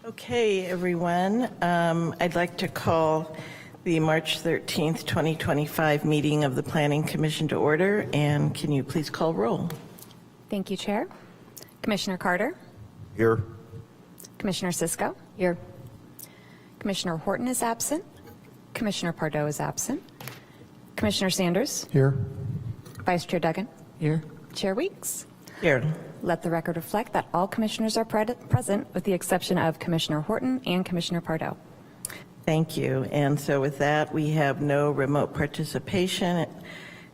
Okay, everyone. I'd like to call the March 13th, 2025 meeting of the Planning Commission to order, and can you please call roll? Thank you, Chair. Commissioner Carter? Here. Commissioner Cisco? Here. Commissioner Horton is absent. Commissioner Pardo is absent. Commissioner Sanders? Here. Vice Chair Duggan? Here. Chair Weeks? Here. Let the record reflect that all commissioners are present with the exception of Commissioner Horton and Commissioner Pardo. Thank you. And so with that, we have no remote participation,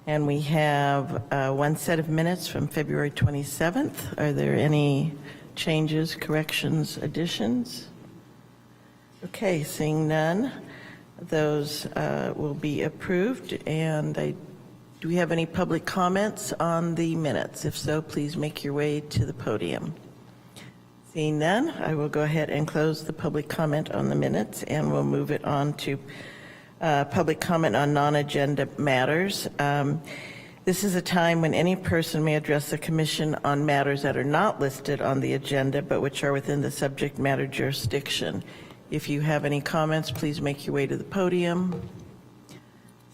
and we have one set of minutes from February 27th. Are there any changes, corrections, additions? Okay, seeing none, those will be approved. And do we have any public comments on the minutes? If so, please make your way to the podium. Seeing none, I will go ahead and close the public comment on the minutes, and we'll move it on to public comment on non-agenda matters. This is a time when any person may address the Commission on matters that are not listed on the agenda, but which are within the subject matter jurisdiction. If you have any comments, please make your way to the podium.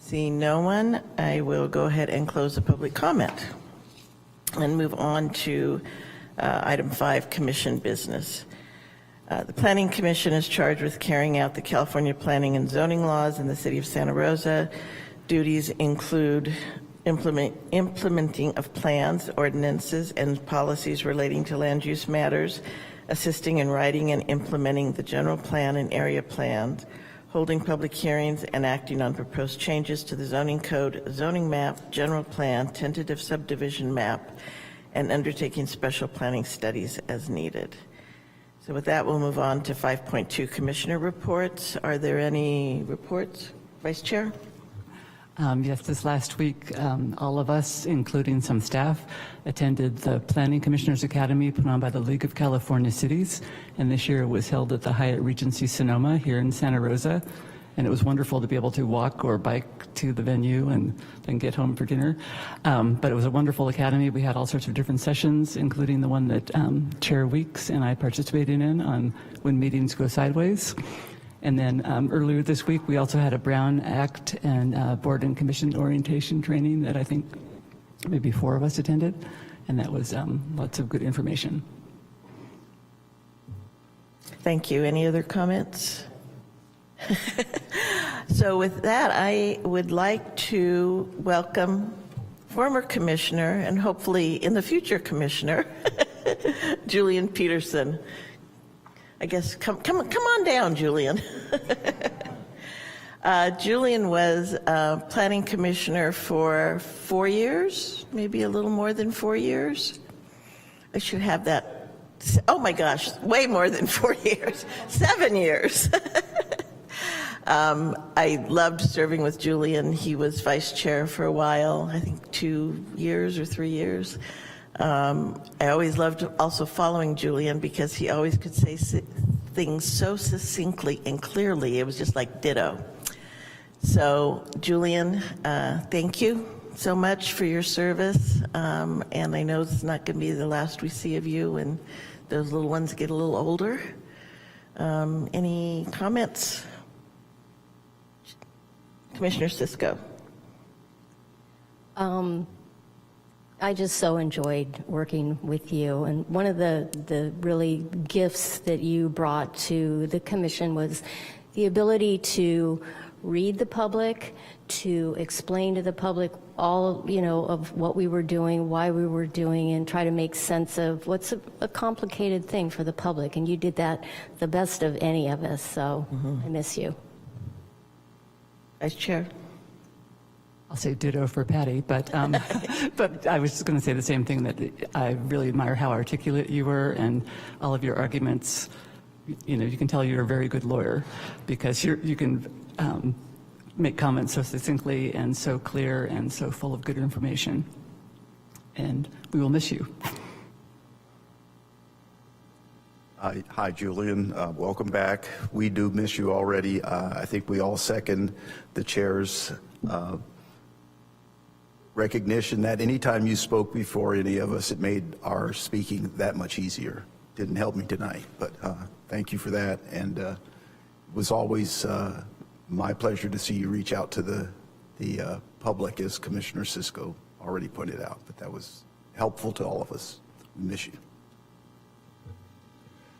Seeing no one, I will go ahead and close the public comment and move on to item 5, Commission business. The Planning Commission is charged with carrying out the California planning and zoning laws in the City of Santa Rosa. Duties include implementing of plans, ordinances, and policies relating to land use matters, assisting in writing and implementing the general plan and area plans, holding public hearings and acting on proposed changes to the zoning code, zoning map, general plan, tentative subdivision map, and undertaking special planning studies as needed. So with that, we'll move on to 5.2 Commissioner reports. Are there any reports? Vice Chair? Yes, this last week, all of us, including some staff, attended the Planning Commissioners Academy put on by the League of California Cities, and this year it was held at the Hyatt Regency Sonoma here in Santa Rosa, and it was wonderful to be able to walk or bike to the venue and then get home for dinner. But it was a wonderful academy. We had all sorts of different sessions, including the one that Chair Weeks and I participated in on when meetings go sideways. And then earlier this week, we also had a Brown Act and Board and Commission orientation training that I think maybe 4 of us attended, and that was lots of good information. Thank you. Any other comments? So with that, I would like to welcome former Commissioner and hopefully in the future Commissioner, Julian Peterson. I guess, come on down, Julian. Julian was Planning Commissioner for 4 years, maybe a little more than 4 years. I should have that. Oh my gosh, way more than 4 years, 7 years. I loved serving with Julian. He was Vice Chair for a while, I think 2 years or 3 years. I always loved also following Julian because he always could say things so succinctly and clearly. It was just like ditto. So Julian, thank you so much for your service. And I know it's not going to be the last we see of you when those little ones get a little older. Any comments? Commissioner Cisco. I just so enjoyed working with you, and one of the really gifts that you brought to the commission was the ability to read the public, to explain to the public all, of what we were doing, why we were doing, and try to make sense of what's a complicated thing for the public, and you did that the best of any of us, so I miss you. Vice Chair. I'll say ditto for Patty, but but I was just going to say the same thing, that I really admire how articulate you were and all of your arguments. You can tell you're a very good lawyer because you can make comments so succinctly and so clear and so full of good information. And we will miss you. Hi, Julian. Welcome back. We do miss you already. I think we all second the chair's recognition that anytime you spoke before any of us, it made our speaking that much easier. Didn't help me tonight, but thank you for that. And it was always my pleasure to see you reach out to the public, as Commissioner Cisco already pointed out. But that was helpful to all of us. We miss you.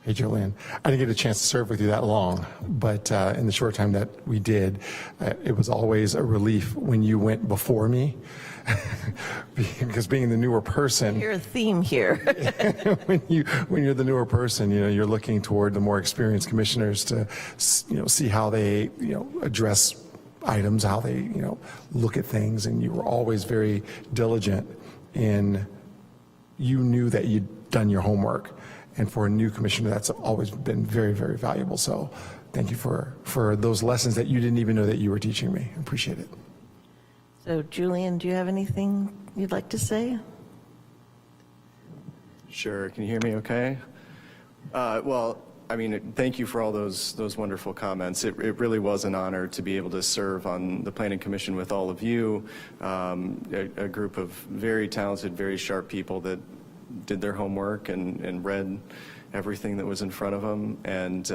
Hey, Julian, I didn't get a chance to serve with you that long, but in the short time that we did, it was always a relief when you went before me, because being the newer person, You're a theme here. when you're the newer person, you're looking toward the more experienced commissioners to, see how they, address items, how they, look at things, and you were always very diligent in, you knew that you'd done your homework. And for a new commissioner, that's always been very, very valuable. So thank you for those lessons that you didn't even know that you were teaching me. I appreciate it. So Julian, do you have anything you'd like to say? Sure. Can you hear me okay? Well, I mean, thank you for all those wonderful comments. It really was an honor to be able to serve on the Planning Commission with all of you, a group of very talented, very sharp people that did their homework and read everything that was in front of them. And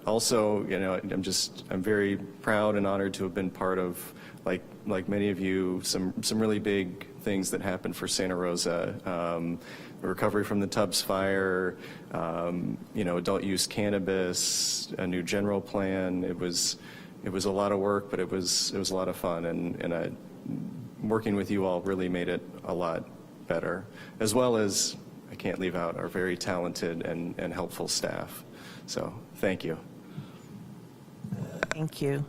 also, I'm very proud and honored to have been part of, like many of you, some really big things that happened for Santa Rosa. Recovery from the Tubbs fire, adult use cannabis, a new general plan. It was a lot of work, but it was a lot of fun, and working with you all really made it a lot better, as well as, I can't leave out, our very talented and helpful staff. So thank you. Thank you.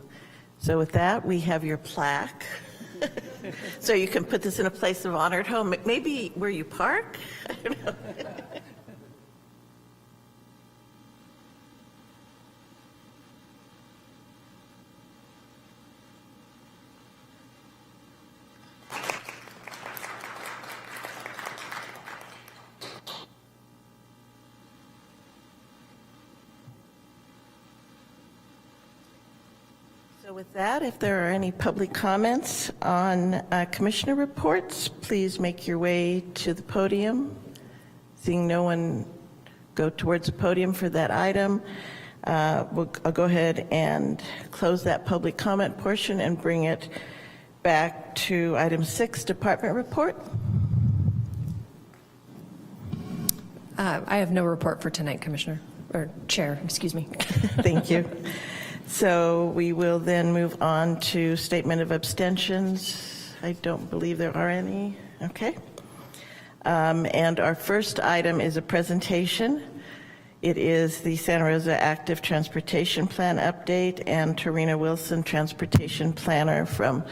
So with that, we have your plaque. So you can put this in a place of honor at home, maybe where you park? I don't know. So with that, if there are any public comments on commissioner reports, please make your way to the podium. Seeing no one go towards the podium for that item, I'll go ahead and close that public comment portion and bring it back to item 6, department report. I have no report for tonight, Commissioner, or Chair, excuse me. Thank you. So we will then move on to statement of abstentions. I don't believe there are any. Okay. And our first item is a presentation. It is the Santa Rosa Active Transportation Plan update, and Tarina Wilson, Transportation Planner from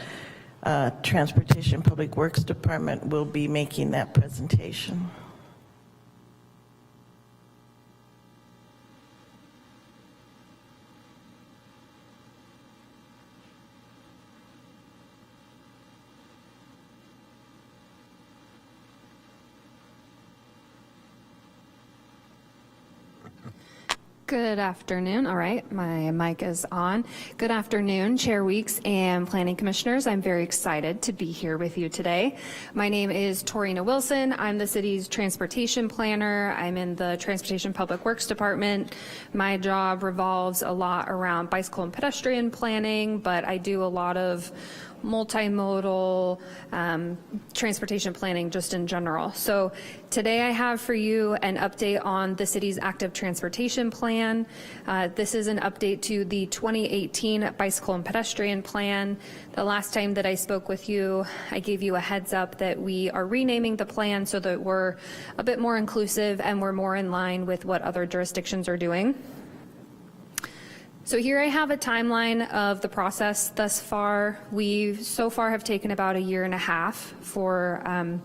Transportation Public Works Department, will be making that presentation. Good afternoon. All right, my mic is on. Good afternoon, Chair Weeks and Planning Commissioners. I'm very excited to be here with you today. My name is Tarina Wilson. I'm the city's transportation planner. I'm in the Transportation Public Works Department. My job revolves a lot around bicycle and pedestrian planning, but I do a lot of multimodal transportation planning just in general. So today I have for you an update on the city's active transportation plan. This is an update to the 2018 bicycle and pedestrian plan. The last time that I spoke with you, I gave you a heads up that we are renaming the plan so that we're a bit more inclusive and we're more in line with what other jurisdictions are doing. So here I have a timeline of the process thus far. We so far have taken about 1.5 years for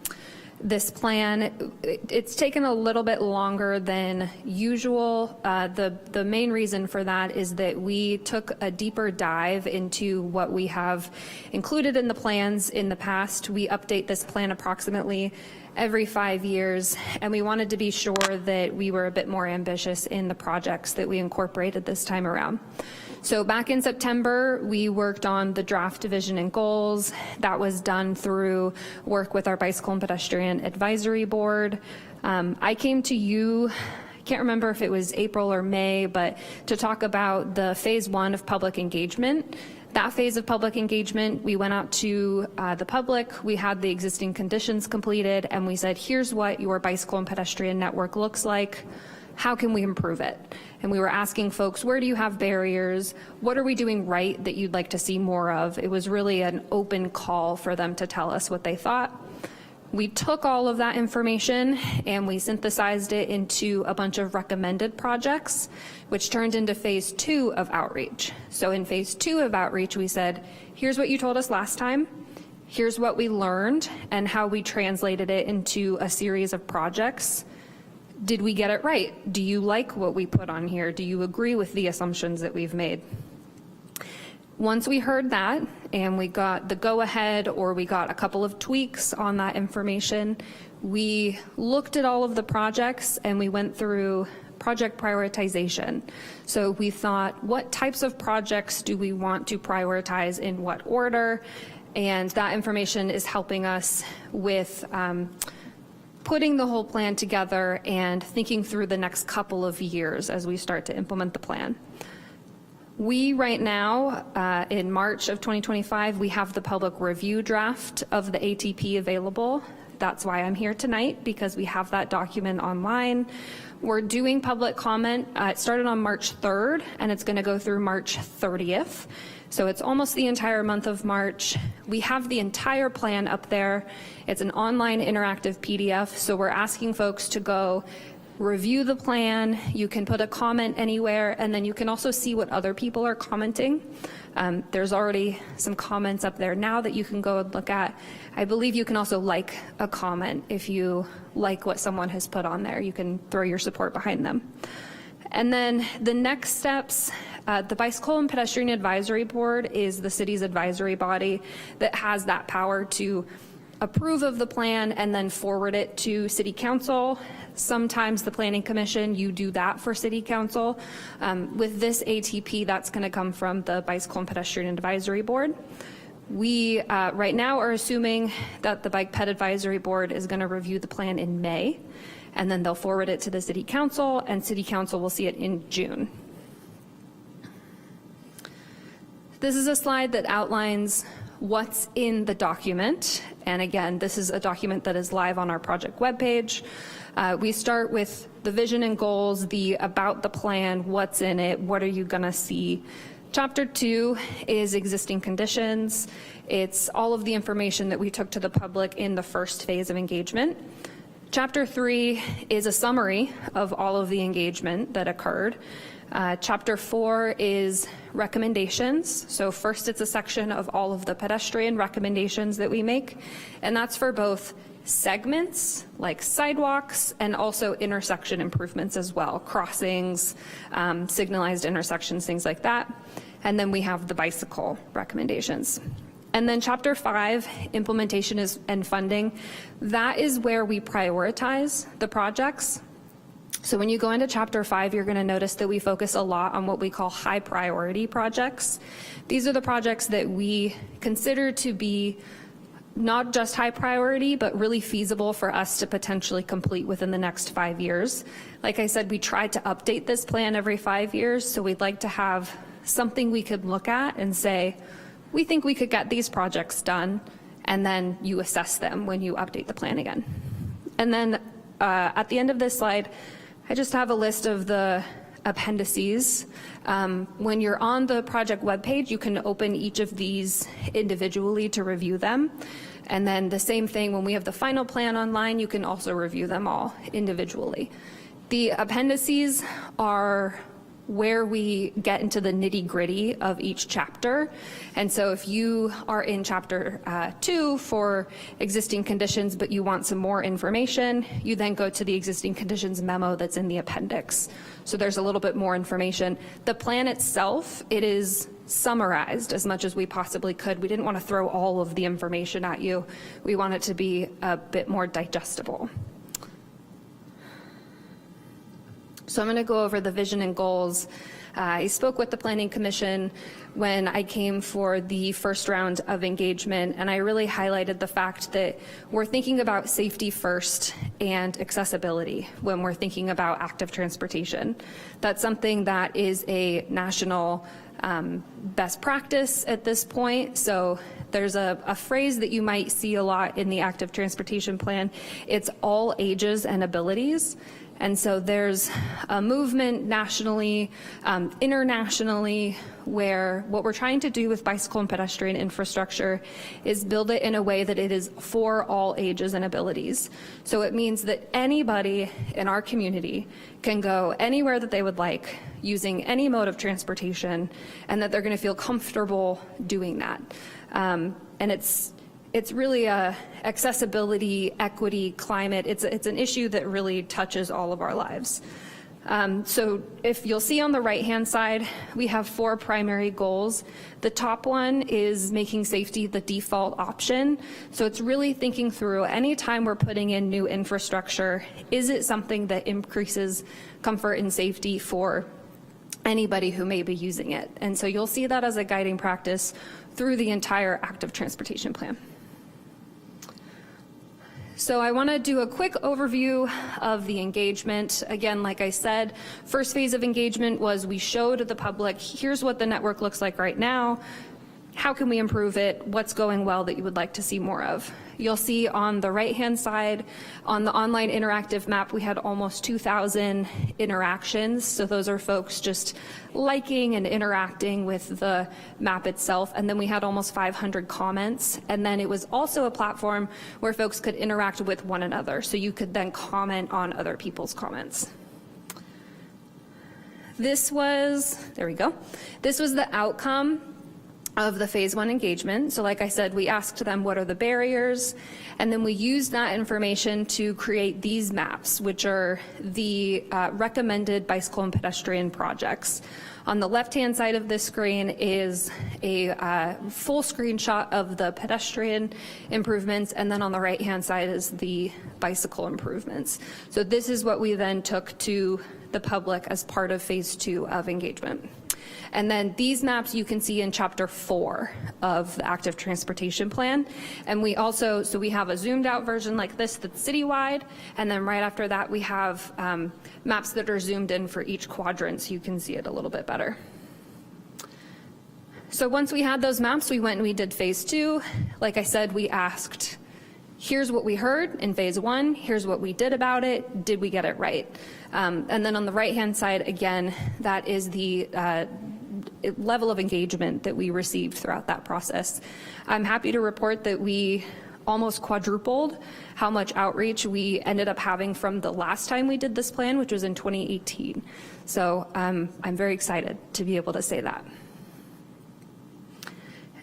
this plan. It's taken a little bit longer than usual. The main reason for that is that we took a deeper dive into what we have included in the plans in the past. We update this plan approximately every 5 years, and we wanted to be sure that we were a bit more ambitious in the projects that we incorporated this time around. So back in September, we worked on the draft division and goals. That was done through work with our Bicycle and Pedestrian Advisory Board. I came to you can't remember if it was April or May, but to talk about the phase 1 of public engagement. That phase of public engagement, we went out to the public, we had the existing conditions completed, and we said, here's what your bicycle and pedestrian network looks like. How can we improve it? And we were asking folks, where do you have barriers? What are we doing right that you'd like to see more of? It was really an open call for them to tell us what they thought. We took all of that information and we synthesized it into a bunch of recommended projects, which turned into phase 2 of outreach. So in phase 2 of outreach, we said, here's what you told us last time. Here's what we learned and how we translated it into a series of projects. Did we get it right? Do you like what we put on here? Do you agree with the assumptions that we've made? Once we heard that and we got the go-ahead or we got a couple of tweaks on that information, we looked at all of the projects and we went through project prioritization. So we thought, what types of projects do we want to prioritize in what order? And that information is helping us with putting the whole plan together and thinking through the next couple of years as we start to implement the plan. We right now, in March of 2025, we have the public review draft of the ATP available. That's why I'm here tonight, because we have that document online. We're doing public comment. It started on March 3rd, and it's going to go through March 30th. So it's almost the entire month of March. We have the entire plan up there. It's an online interactive PDF, so we're asking folks to go review the plan. You can put a comment anywhere, and then you can also see what other people are commenting. There's already some comments up there now that you can go and look at. I believe you can also like a comment if you like what someone has put on there. You can throw your support behind them. And then the next steps, the Bicycle and Pedestrian Advisory Board is the city's advisory body that has that power to approve of the plan and then forward it to City Council. Sometimes the Planning Commission, you do that for City Council. With this ATP, that's going to come from the Bicycle and Pedestrian Advisory Board. We right now are assuming that the Bike Ped Advisory Board is going to review the plan in May, and then they'll forward it to the City Council, and City Council will see it in June. This is a slide that outlines what's in the document. And again, this is a document that is live on our project webpage. We start with the vision and goals, the about the plan, what's in it, what are you gonna see. Chapter 2 is existing conditions. It's all of the information that we took to the public in the first phase of engagement. Chapter 3 is a summary of all of the engagement that occurred. Chapter 4 is recommendations. So first it's a section of all of the pedestrian recommendations that we make, and that's for both segments like sidewalks and also intersection improvements as well, crossings, signalized intersections, things like that. And then we have the bicycle recommendations. And then chapter 5, implementation and funding, that is where we prioritize the projects. So when you go into chapter 5, you're going to notice that we focus a lot on what we call high priority projects. These are the projects that we consider to be not just high priority, but really feasible for us to potentially complete within the next 5 years. Like I said, we try to update this plan every 5 years, so we'd like to have something we could look at and say, we think we could get these projects done, and then you assess them when you update the plan again. And then at the end of this slide, I just have a list of the appendices. When you're on the project webpage, you can open each of these individually to review them. And then the same thing, when we have the final plan online, you can also review them all individually. The appendices are where we get into the nitty-gritty of each chapter. And so if you are in chapter 2 for existing conditions, but you want some more information, you then go to the existing conditions memo that's in the appendix. So there's a little bit more information. The plan itself, it is summarized as much as we possibly could. We didn't want to throw all of the information at you. We want it to be a bit more digestible. So I'm going to go over the vision and goals. I spoke with the Planning Commission when I came for the first round of engagement, and I really highlighted the fact that we're thinking about safety first and accessibility when we're thinking about active transportation. That's something that is a national best practice at this point. So there's a phrase that you might see a lot in the active transportation plan. It's all ages and abilities. And so there's a movement nationally, internationally, where what we're trying to do with bicycle and pedestrian infrastructure is build it in a way that it is for all ages and abilities. So it means that anybody in our community can go anywhere that they would like using any mode of transportation, and that they're going to feel comfortable doing that. And it's really a accessibility, equity, climate. It's an issue that really touches all of our lives. So if you'll see on the right-hand side, we have 4 primary goals. The top one is making safety the default option. So it's really thinking through anytime we're putting in new infrastructure, is it something that increases comfort and safety for anybody who may be using it? And so you'll see that as a guiding practice through the entire active transportation plan. So I want to do a quick overview of the engagement. Again, like I said, first phase of engagement was we showed the public, here's what the network looks like right now. How can we improve it? What's going well that you would like to see more of? You'll see on the right-hand side, on the online interactive map, we had almost 2,000 interactions. So those are folks just liking and interacting with the map itself. And then we had almost 500 comments. And then it was also a platform where folks could interact with one another. So you could then comment on other people's comments. This was, there we go. This was the outcome of the phase 1 engagement. So like I said, we asked them what are the barriers, and then we used that information to create these maps, which are the recommended bicycle and pedestrian projects. On the left-hand side of this screen is a full screenshot of the pedestrian improvements, and then on the right-hand side is the bicycle improvements. So this is what we then took to the public as part of phase 2 of engagement. And then these maps you can see in chapter 4 of the active transportation plan. And we also, so we have a zoomed out version like this that's citywide. And then right after that, we have maps that are zoomed in for each quadrant so you can see it a little bit better. So once we had those maps, we went and we did phase 2. Like I said, we asked, here's what we heard in phase 1, here's what we did about it, did we get it right? And then on the right-hand side, again, that is the level of engagement that we received throughout that process. I'm happy to report that we almost quadrupled how much outreach we ended up having from the last time we did this plan, which was in 2018. So I'm very excited to be able to say that.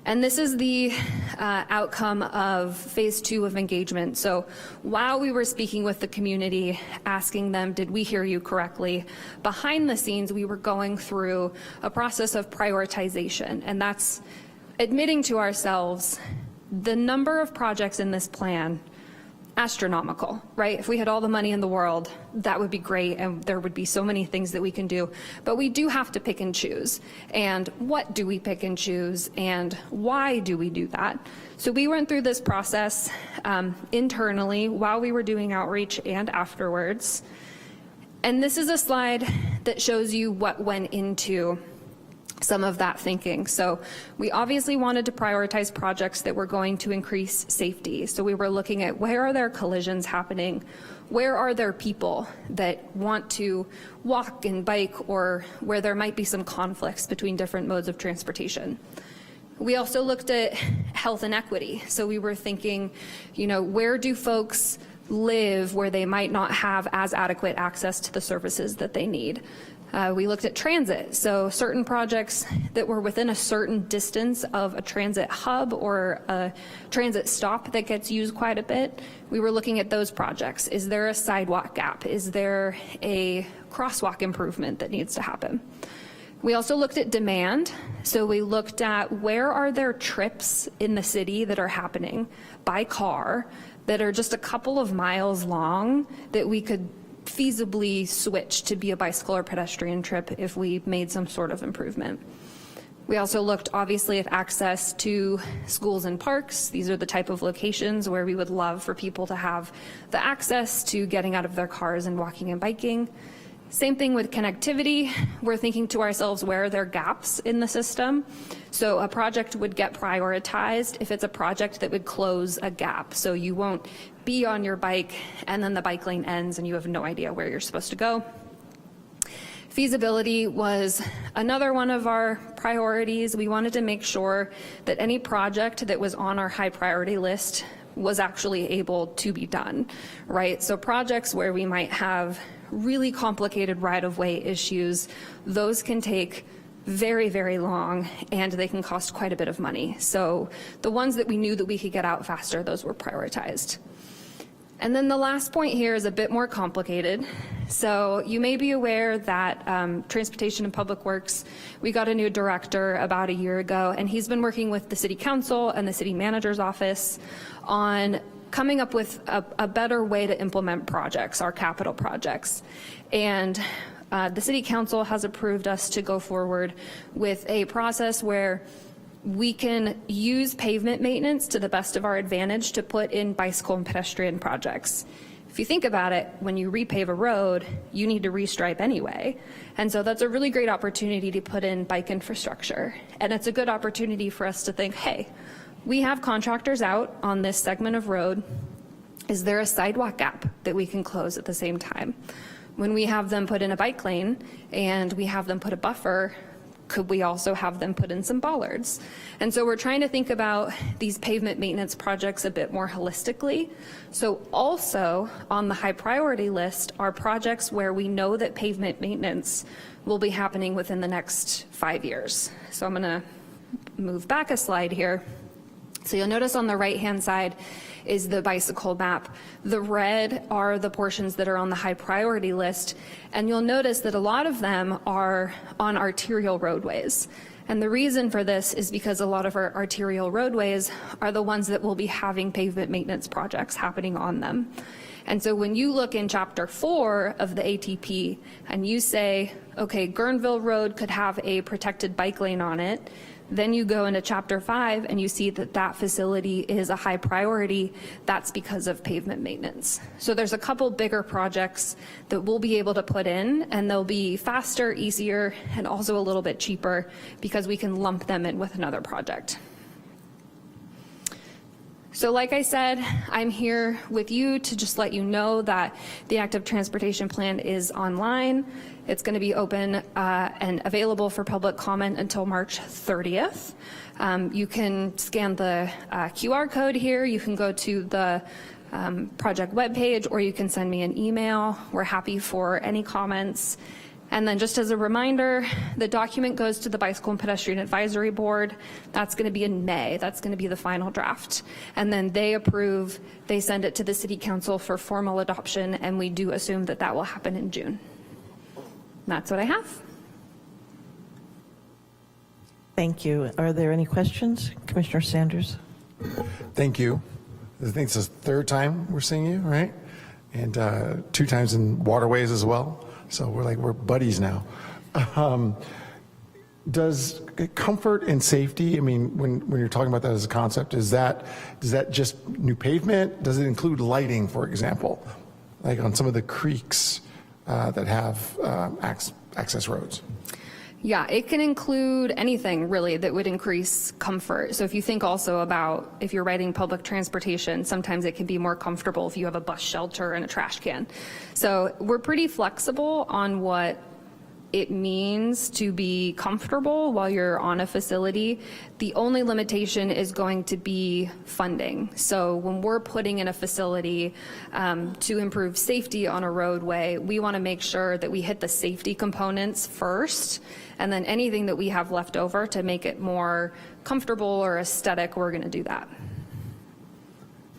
And this is the outcome of phase 2 of engagement. So while we were speaking with the community, asking them, did we hear you correctly? Behind the scenes, we were going through a process of prioritization, and that's admitting to ourselves the number of projects in this plan, astronomical, right? If we had all the money in the world, that would be great, and there would be so many things that we can do, but we do have to pick and choose. And what do we pick and choose, and why do we do that? So we went through this process internally while we were doing outreach and afterwards. And this is a slide that shows you what went into some of that thinking. So we obviously wanted to prioritize projects that were going to increase safety. So we were looking at where are there collisions happening? Where are there people that want to walk and bike, or where there might be some conflicts between different modes of transportation? We also looked at health and equity. So we were thinking, you know, where do folks live where they might not have as adequate access to the services that they need? We looked at transit, so certain projects that were within a certain distance of a transit hub or a transit stop that gets used quite a bit. We were looking at those projects. Is there a sidewalk gap? Is there a crosswalk improvement that needs to happen? We also looked at demand, so we looked at where are there trips in the city that are happening by car that are just a couple of miles long that we could feasibly switch to be a bicycle or pedestrian trip if we made some sort of improvement. We also looked obviously at access to schools and parks. These are the type of locations where we would love for people to have the access to getting out of their cars and walking and biking. Same thing with connectivity. We're thinking to ourselves, where are there gaps in the system? So a project would get prioritized if it's a project that would close a gap. So you won't be on your bike and then the bike lane ends and you have no idea where you're supposed to go. Feasibility was another one of our priorities. We wanted to make sure that any project that was on our high priority list was actually able to be done, right? So projects where we might have really complicated right-of-way issues, those can take very, very long, and they can cost quite a bit of money. So the ones that we knew that we could get out faster, those were prioritized. And then the last point here is a bit more complicated. So you may be aware that Transportation and Public Works, we got a new director about a year ago, and he's been working with the City Council and the City Manager's Office on coming up with a better way to implement projects, our capital projects. And the City Council has approved us to go forward with a process where we can use pavement maintenance to the best of our advantage to put in bicycle and pedestrian projects. If you think about it, when you repave a road, you need to restripe anyway. And so that's a really great opportunity to put in bike infrastructure. And it's a good opportunity for us to think, hey, we have contractors out on this segment of road. Is there a sidewalk gap that we can close at the same time? When we have them put in a bike lane and we have them put a buffer, could we also have them put in some bollards? And so we're trying to think about these pavement maintenance projects a bit more holistically. So also on the high priority list are projects where we know that pavement maintenance will be happening within the next 5 years. So I'm gonna move back a slide here. So you'll notice on the right-hand side is the bicycle map. The red are the portions that are on the high priority list, and you'll notice that a lot of them are on arterial roadways. And the reason for this is because a lot of our arterial roadways are the ones that will be having pavement maintenance projects happening on them. And so when you look in Chapter 4 of the ATP and you say, okay, Guerneville Road could have a protected bike lane on it, then you go into Chapter 5 and you see that that facility is a high priority. That's because of pavement maintenance. So there's a couple bigger projects that we'll be able to put in, and they'll be faster, easier, and also a little bit cheaper because we can lump them in with another project. So like I said, I'm here with you to just let you know that the active transportation plan is online. It's going to be open and available for public comment until March 30th. You can scan the QR code here. You can go to the project webpage, or you can send me an email. We're happy for any comments. And then just as a reminder, the document goes to the Bicycle and Pedestrian Advisory Board. That's going to be in May. That's going to be the final draft. And then they approve, they send it to the City Council for formal adoption, and we do assume that that will happen in June. That's what I have. Thank you. Are there any questions? Commissioner Sanders? Thank you. I think it's the third time we're seeing you, right? And 2 times in waterways as well. So we're buddies now. Does comfort and safety, I mean, when you're talking about that as a concept, does that just new pavement? Does it include lighting, for example, like on some of the creeks that have access roads? Yeah, it can include anything really that would increase comfort. So if you think also about if you're riding public transportation, sometimes it can be more comfortable if you have a bus shelter and a trash can. So we're pretty flexible on what it means to be comfortable while you're on a facility. The only limitation is going to be funding. So when we're putting in a facility to improve safety on a roadway, we want to make sure that we hit the safety components first, and then anything that we have left over to make it more comfortable or aesthetic, we're going to do that.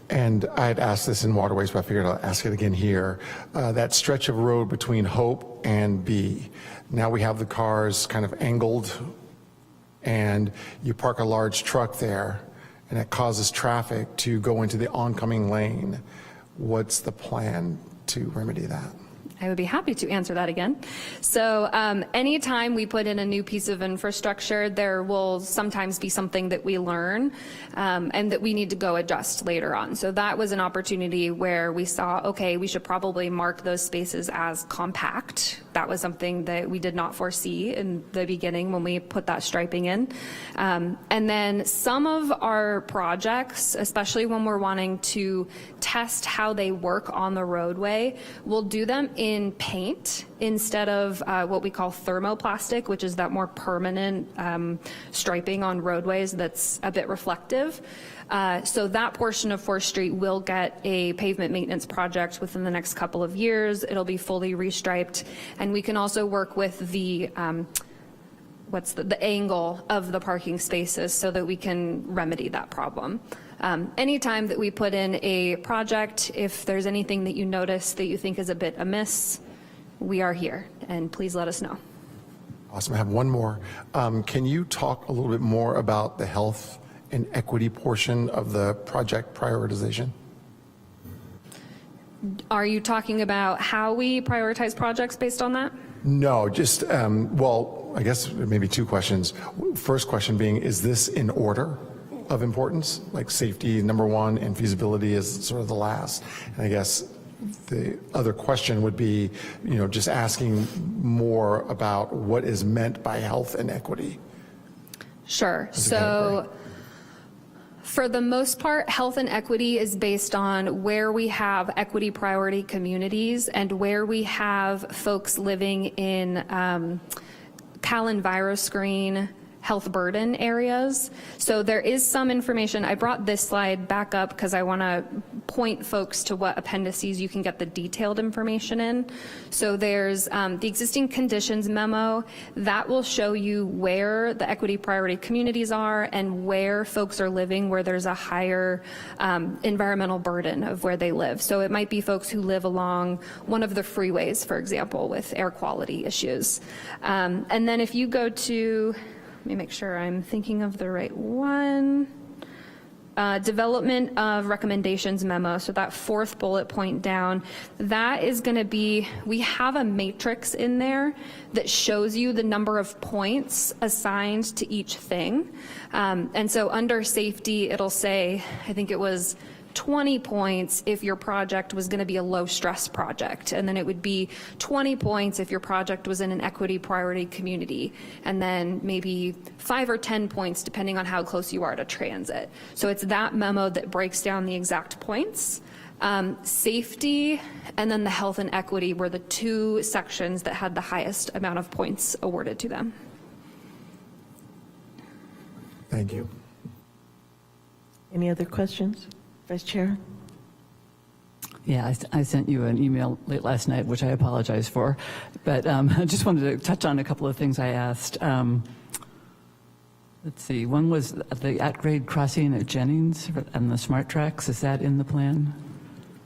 And I had asked this in waterways, but I figured I'll ask it again here. That stretch of road between Hope and B, now we have the cars kind of angled, and you park a large truck there, and it causes traffic to go into the oncoming lane. What's the plan to remedy that? I would be happy to answer that again. So anytime we put in a new piece of infrastructure, there will sometimes be something that we learn and that we need to go adjust later on. So that was an opportunity where we saw, okay, we should probably mark those spaces as compact. That was something that we did not foresee in the beginning when we put that striping in. And then some of our projects, especially when we're wanting to test how they work on the roadway, we'll do them in paint instead of what we call thermoplastic, which is that more permanent striping on roadways that's a bit reflective. So that portion of 4th Street will get a pavement maintenance project within the next couple of years. It'll be fully restriped, and we can also work with the the angle of the parking spaces so that we can remedy that problem. Anytime that we put in a project, if there's anything that you notice that you think is a bit amiss, we are here, and please let us know. Awesome. I have one more. Can you talk a little bit more about the health and equity portion of the project prioritization? Are you talking about how we prioritize projects based on that? No, just, well, I guess maybe two questions. First question being, is this in order of importance? Like safety, number one, and feasibility is sort of the last. And I guess the other question would be, you know, just asking more about what is meant by health and equity. Sure. So for the most part, health and equity is based on where we have equity priority communities and where we have folks living in Callan virus screen health burden areas. So there is some information. I brought this slide back up because I want to point folks to what appendices you can get the detailed information in. So there's the existing conditions memo that will show you where the equity priority communities are and where folks are living, where there's a higher environmental burden of where they live. So it might be folks who live along one of the freeways, for example, with air quality issues. And then if you go to, let me make sure I'm thinking of the right one. Development of recommendations memo, so that 4th bullet point down, that is going to be, we have a matrix in there that shows you the number of points assigned to each thing. And so under safety, it'll say, I think it was 20 points if your project was going to be a low stress project, and then it would be 20 points if your project was in an equity priority community, and then maybe 5 or 10 points depending on how close you are to transit. So it's that memo that breaks down the exact points. Safety and then the health and equity were the two sections that had the highest amount of points awarded to them. Thank you. Any other questions? Vice Chair? Yeah, I sent you an email late last night, which I apologize for, but I just wanted to touch on a couple of things I asked. Let's see, one was the at-grade crossing at Jennings and the smart tracks. Is that in the plan?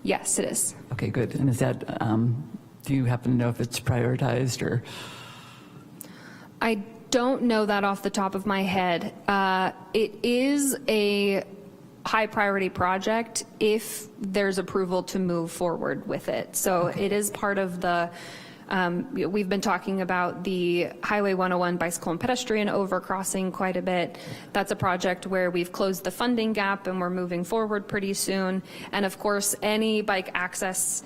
Yes, it is. Okay, good. And is that, do you happen to know if it's prioritized or? I don't know that off the top of my head. It is a high priority project if there's approval to move forward with it. So it is part of the, we've been talking about the Highway 101 bicycle and pedestrian overcrossing quite a bit. That's a project where we've closed the funding gap and we're moving forward pretty soon. And of course, any bike access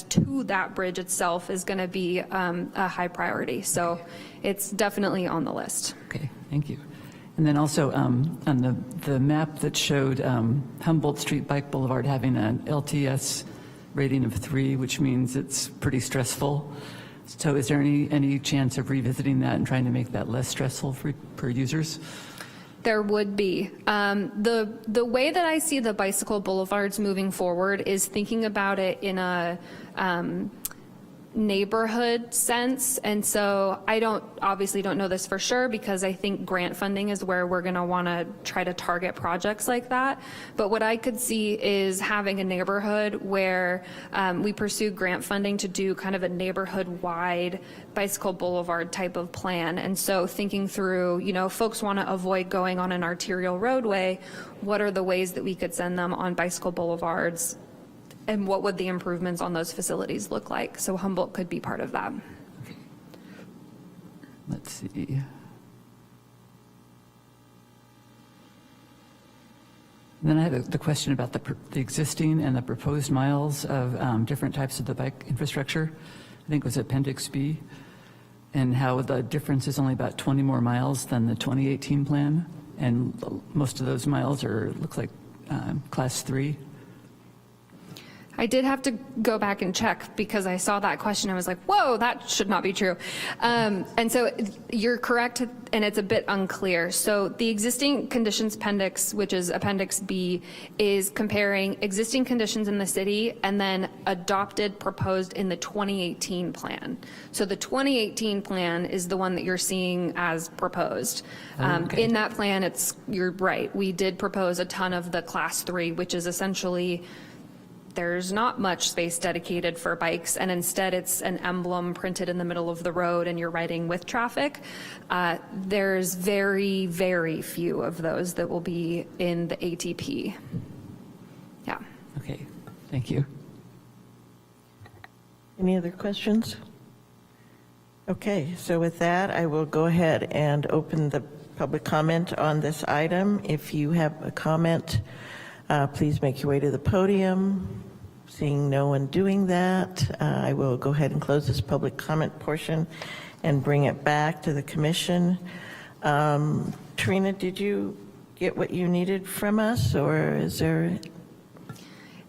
to that bridge itself is going to be a high priority. So it's definitely on the list. Okay, thank you. And then also on the map that showed Humboldt Street Bike Boulevard having an LTS rating of 3, which means it's pretty stressful. So is there any chance of revisiting that and trying to make that less stressful for users? There would be. The way that I see the bicycle boulevards moving forward is thinking about it in a neighborhood sense. And so I obviously don't know this for sure because I think grant funding is where we're going to want to try to target projects like that. But what I could see is having a neighborhood where we pursue grant funding to do kind of a neighborhood-wide bicycle boulevard type of plan. And so thinking through, you know, folks want to avoid going on an arterial roadway, what are the ways that we could send them on bicycle boulevards and what would the improvements on those facilities look like. So Humboldt could be part of that. Let's see. Then I have the question about the existing and the proposed miles of different types of the bike infrastructure. I think it was Appendix B, and how the difference is only about 20 more miles than the 2018 plan, and most of those miles looks like Class 3. I did have to go back and check because I saw that question. I was like, whoa, that should not be true. And so you're correct, and it's a bit unclear. So the existing conditions appendix, which is Appendix B, is comparing existing conditions in the city and then adopted, proposed in the 2018 plan. So the 2018 plan is the one that you're seeing as proposed. Okay. In that plan, you're right. We did propose a ton of the Class 3, which is essentially, there's not much space dedicated for bikes, and instead it's an emblem printed in the middle of the road and you're riding with traffic. There's very, very few of those that will be in the ATP. Yeah. Okay, thank you. Any other questions? Okay, so with that, I will go ahead and open the public comment on this item. If you have a comment, please make your way to the podium. Seeing no one doing that, I will go ahead and close this public comment portion and bring it back to the commission. Trina, did you get what you needed from us, or is there?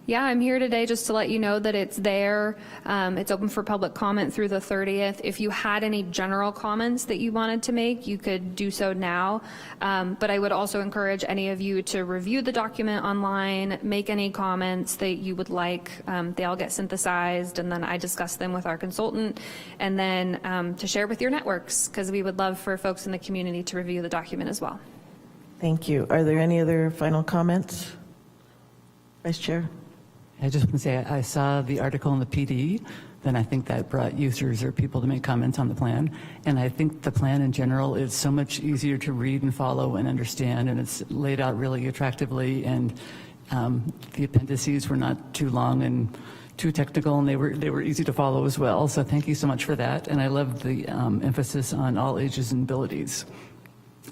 Yeah, I'm here today just to let you know that it's there. It's open for public comment through the 30th. If you had any general comments that you wanted to make, you could do so now. But I would also encourage any of you to review the document online, make any comments that you would like. They all get synthesized, and then I discuss them with our consultant, and then to share with your networks, because we would love for folks in the community to review the document as well. Thank you. Are there any other final comments? Vice Chair? I just want to say I saw the article in the PD, then I think that brought users or people to make comments on the plan. And I think the plan in general is so much easier to read and follow and understand, and it's laid out really attractively, and the appendices were not too long and too technical, and they were easy to follow as well. So thank you so much for that. And I love the emphasis on all ages and abilities.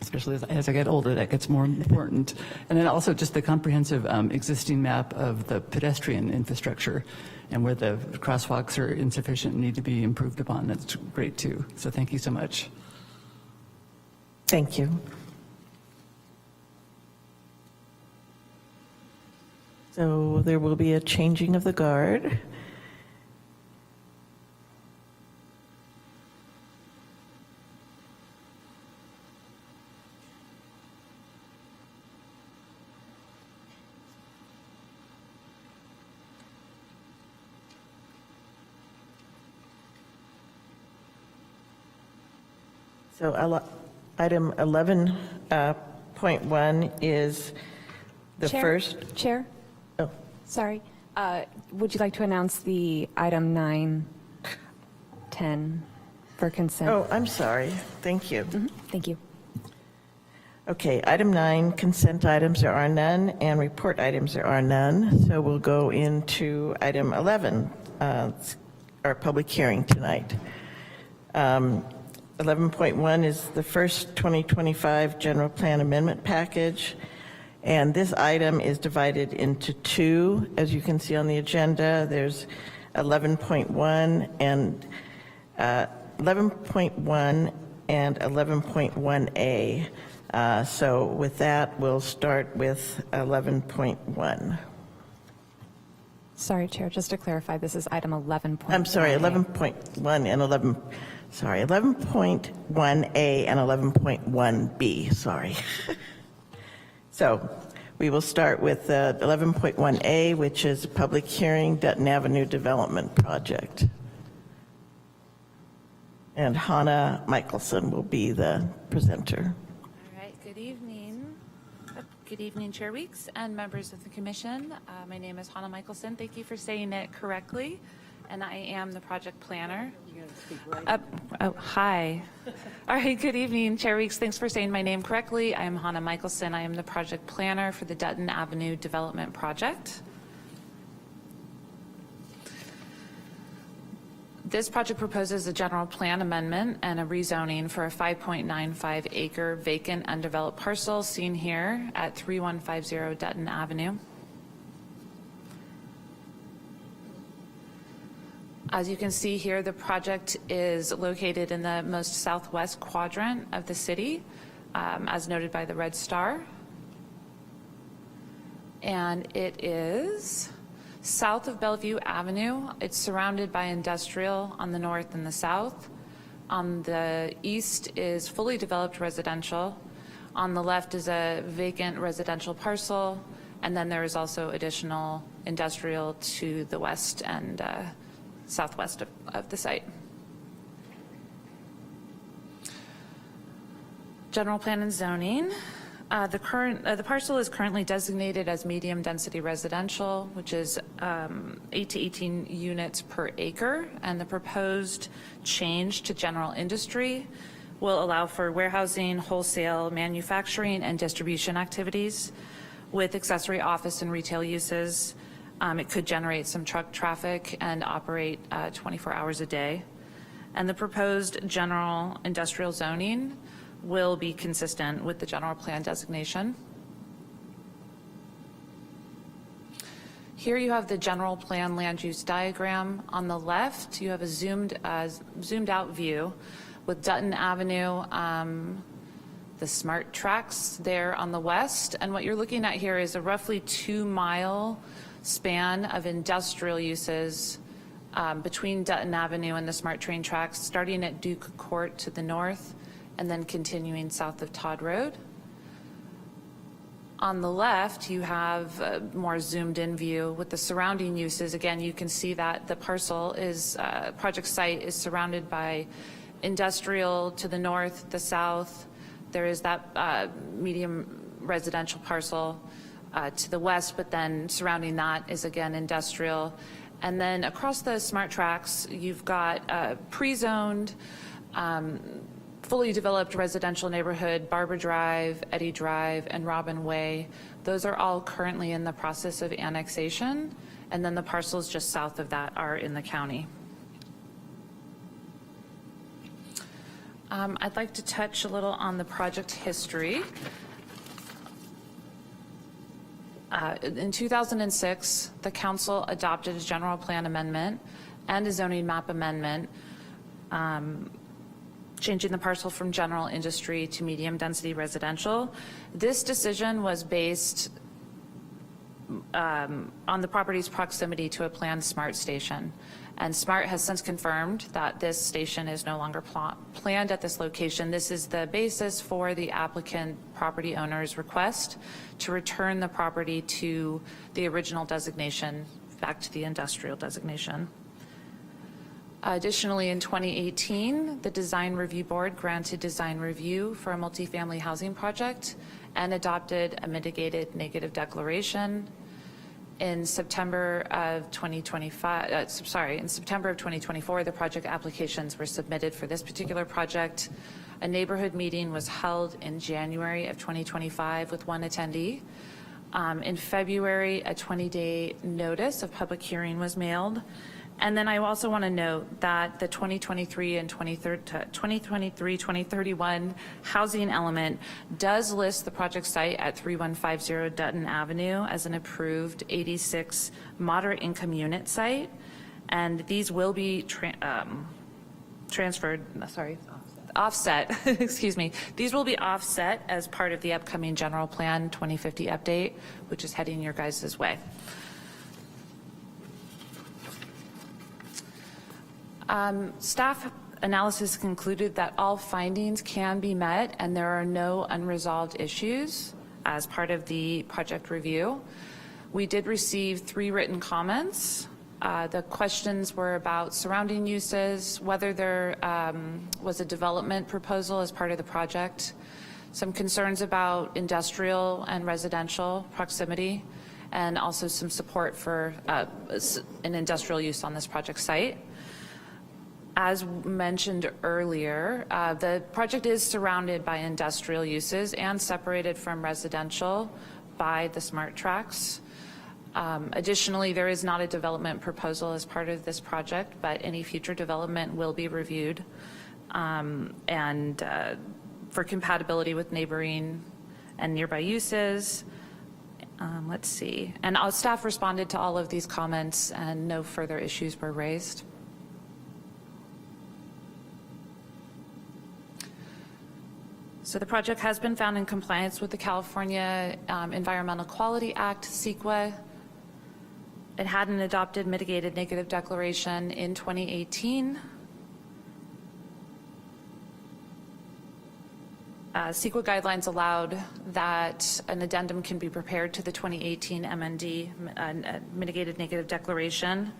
Especially as I get older, that gets more important. And then also just the comprehensive existing map of the pedestrian infrastructure and where the crosswalks are insufficient and need to be improved upon. That's great too. So thank you so much. Thank you. So there will be a changing of the guard. So item 11.1 is the first. Chair? Oh. Sorry. Would you like to announce the item 9, 10 for consent? Oh, I'm sorry. Thank you. Thank you. Okay, item 9, consent items, there are none, and report items, there are none. So we'll go into item 11, our public hearing tonight. 11.1 is the first 2025 general plan amendment package, and this item is divided into two. As you can see on the agenda, there's 11.1 and 11.1 and 11.1A. So with that, we'll start with 11.1. Sorry, Chair, just to clarify, this is item 11. I'm sorry, 11.1 and 11.1A and 11.1B, sorry. So we will start with 11.1A, which is a public hearing, Dutton Avenue Development Project. And Hannah Michelson will be the presenter. All right, good evening. Good evening, Chair Weeks and members of the Commission. My name is Hannah Michelson. Thank you for saying it correctly. And I am the project planner. Hi. All right, good evening, Chair Weeks. Thanks for saying my name correctly. I am Hannah Michelson. I am the project planner for the Dutton Avenue Development Project. This project proposes a general plan amendment and a rezoning for a 5.95 acre vacant undeveloped parcel seen here at 3150 Dutton Avenue. As you can see here, the project is located in the most southwest quadrant of the city, as noted by the red star. And it is south of Bellevue Avenue. It's surrounded by industrial on the north and the south. On the east is fully developed residential. On the left is a vacant residential parcel, and then there is also additional industrial to the west and southwest of the site. General plan and zoning. The parcel is currently designated as medium density residential, which is 8 to 18 units per acre, and the proposed change to general industry will allow for warehousing, wholesale, manufacturing, and distribution activities with accessory office and retail uses. It could generate some truck traffic and operate 24 hours a day. And the proposed general industrial zoning will be consistent with the general plan designation. Here you have the general plan land use diagram. On the left, you have a zoomed out view with Dutton Avenue, the SMART tracks there on the west. And what you're looking at here is a roughly 2-mile span of industrial uses between Dutton Avenue and the SMART train tracks, starting at Duke Court to the north, and then continuing south of Todd Road. On the left, you have a more zoomed in view with the surrounding uses. Again, you can see that the parcel is, project site is surrounded by industrial to the north, the south. There is that medium residential parcel to the west, but then surrounding that is again industrial. And then across the SMART tracks, you've got pre-zoned, fully developed residential neighborhood, Barbara Drive, Eddy Drive, and Robin Way. Those are all currently in the process of annexation, and then the parcels just south of that are in the county. I'd like to touch a little on the project history. In 2006, the council adopted a general plan amendment and a zoning map amendment, changing the parcel from general industry to medium density residential. This decision was based on the property's proximity to a planned SMART station. And SMART has since confirmed that this station is no longer planned at this location. This is the basis for the applicant property owner's request to return the property to the original designation, back to the industrial designation. Additionally, in 2018, the Design Review Board granted design review for a multifamily housing project and adopted a mitigated negative declaration. In September of 2024, the project applications were submitted for this particular project. A neighborhood meeting was held in January of 2025 with one attendee. In February, a 20-day notice of public hearing was mailed. And then I also want to note that the 2023 and 2031 housing element does list the project site at 3150 Dutton Avenue as an approved 86 moderate income unit site. And these will be offset, excuse me. These will be offset as part of the upcoming general plan 2050 update, which is heading your guys' way. Staff analysis concluded that all findings can be met and there are no unresolved issues as part of the project review. We did receive 3 written comments. The questions were about surrounding uses, whether there was a development proposal as part of the project, some concerns about industrial and residential proximity, and also some support for an industrial use on this project site. As mentioned earlier, the project is surrounded by industrial uses and separated from residential by the SMART tracks. Additionally, there is not a development proposal as part of this project, but any future development will be reviewed and for compatibility with neighboring and nearby uses. Let's see. And our staff responded to all of these comments and no further issues were raised. So the project has been found in compliance with the California Environmental Quality Act, CEQA. It had an adopted mitigated negative declaration in 2018. CEQA guidelines allowed that an addendum can be prepared to the 2018 MND, mitigated negative declaration.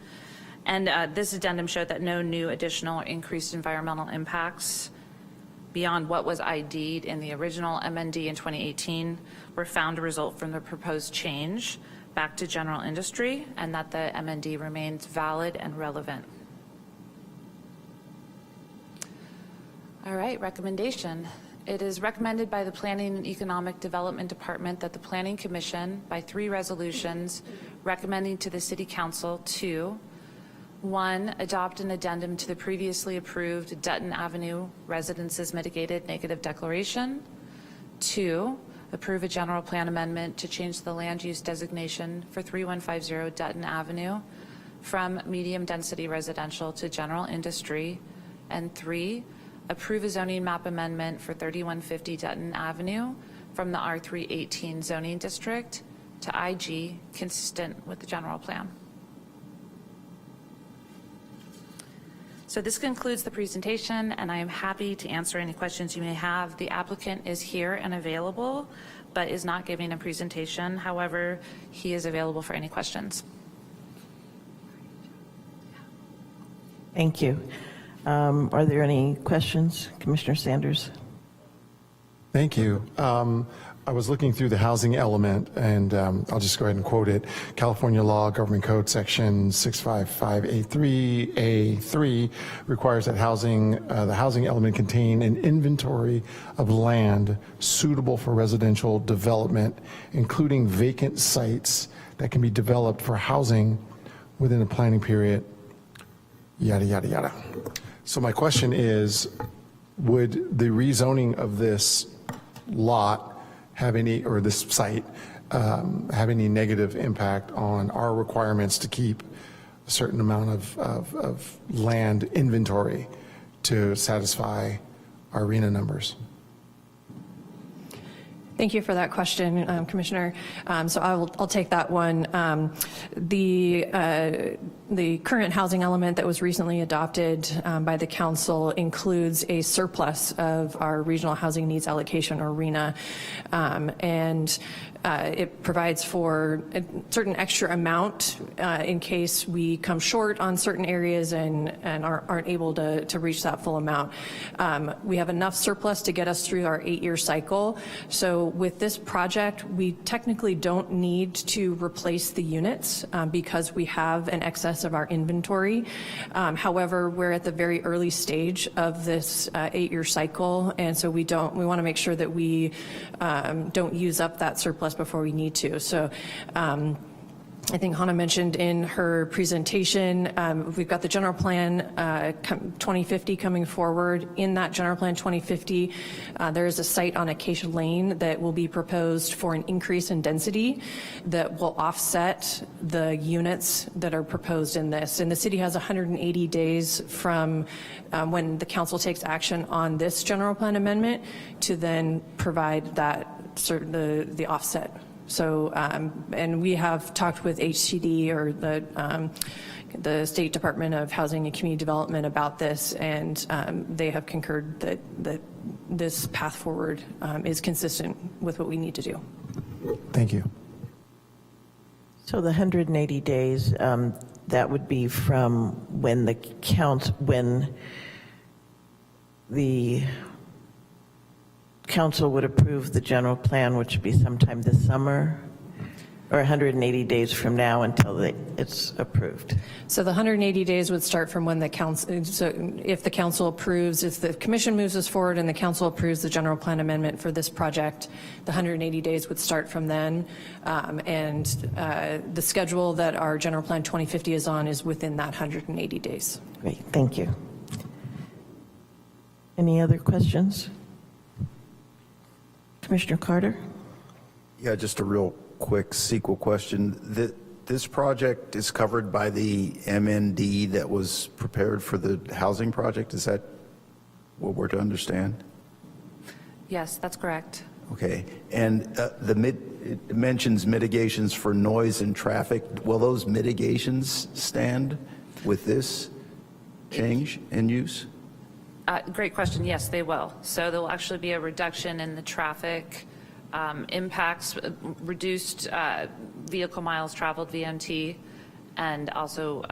And this addendum showed that no new additional or increased environmental impacts beyond what was ID'd in the original MND in 2018 were found to result from the proposed change back to general industry, and that the MND remains valid and relevant. All right, recommendation. It is recommended by the Planning and Economic Development Department that the Planning Commission, by 3 resolutions, recommending to the City Council to 1, adopt an addendum to the previously approved Dutton Avenue Residences Mitigated Negative Declaration. 2, approve a general plan amendment to change the land use designation for 3150 Dutton Avenue from medium density residential to general industry. And 3, approve a zoning map amendment for 3150 Dutton Avenue from the R318 zoning district to IG, consistent with the general plan. So this concludes the presentation, and I am happy to answer any questions you may have. The applicant is here and available, but is not giving a presentation. However, he is available for any questions. Thank you. Are there any questions, Commissioner Sanders? Thank you. I was looking through the housing element, and I'll just go ahead and quote it. California Law, Government Code, Section 655A3A3 requires that the housing element contain an inventory of land suitable for residential development, including vacant sites that can be developed for housing within a planning period, yada, yada, yada. So my question is, would the rezoning of this lot have any, or this site, have any negative impact on our requirements to keep a certain amount of land inventory to satisfy our RENA numbers? Thank you for that question, Commissioner. So I'll take that one. The current housing element that was recently adopted by the council includes a surplus of our regional housing needs allocation, or RENA, and it provides for a certain extra amount in case we come short on certain areas and aren't able to reach that full amount. We have enough surplus to get us through our 8-year cycle. So with this project, we technically don't need to replace the units because we have an excess of our inventory. However, we're at the very early stage of this 8-year cycle, and so we want to make sure that we don't use up that surplus before we need to. So I think Hannah mentioned in her presentation, we've got the general plan 2050 coming forward. In that general plan 2050, there is a site on Acacia Lane that will be proposed for an increase in density that will offset the units that are proposed in this. And the city has 180 days from when the council takes action on this general plan amendment to then provide that the offset. So, and we have talked with HCD, or the State Department of Housing and Community Development, about this, and they have concurred that this path forward is consistent with what we need to do. Thank you. So the 180 days, that would be from when the council would approve the general plan, which would be sometime this summer? or 180 days from now until it's approved? So the 180 days would start from when the council, so if the council approves, if the commission moves us forward and the council approves the general plan amendment for this project, the 180 days would start from then. The schedule that our general plan 2050 is on is within that 180 days. Great, thank you. Any other questions? Commissioner Carter? Yeah, just a real quick sequel question. This project is covered by the MND that was prepared for the housing project? Is that what we're to understand? Yes, that's correct. Okay. And it mentions mitigations for noise and traffic. Will those mitigations stand with this change in use? Great question. Yes, they will. So there will actually be a reduction in the traffic impacts, reduced vehicle miles traveled, VMT, and also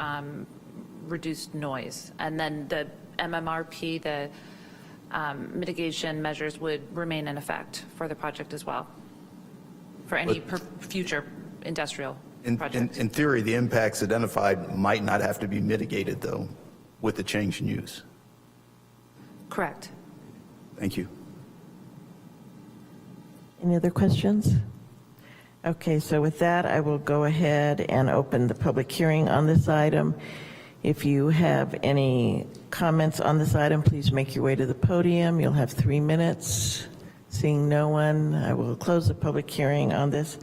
reduced noise. And then the MMRP, the mitigation measures would remain in effect for the project as well, for any future industrial project. In theory, the impacts identified might not have to be mitigated, though, with the change in use. Correct. Thank you. Any other questions? Okay, so with that, I will go ahead and open the public hearing on this item. If you have any comments on this item, please make your way to the podium. You'll have 3 minutes. Seeing no one, I will close the public hearing on this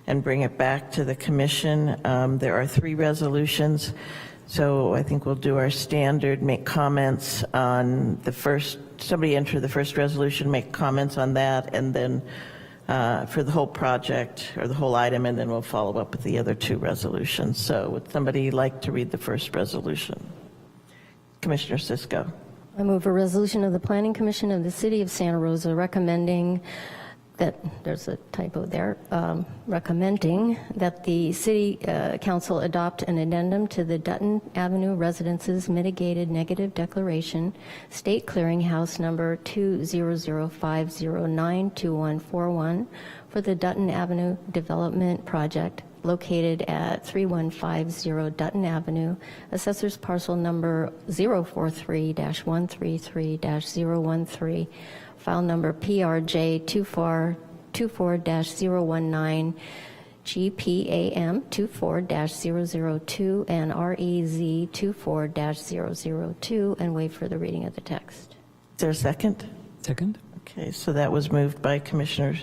and bring it back to the commission. There are 3 resolutions, so I think we'll do our standard, make comments on the first, somebody enter the first resolution, make comments on that, and then for the whole project or the whole item, and then we'll follow up with the other 2 resolutions. So would somebody like to read the first resolution? Commissioner Cisco. I move a resolution of the Planning Commission of the City of Santa Rosa recommending that, there's a typo there, recommending that the City Council adopt an addendum to the Dutton Avenue Residences Mitigated Negative Declaration, State Clearinghouse number 20005092141 for the Dutton Avenue Development Project located at 3150 Dutton Avenue, Assessor's Parcel number 043-133-013, file number PRJ 24-019, GPAM 24-002, and REZ 24-002, and waive for the reading of the text. Is there a second? Second? Okay, so that was moved by Commissioner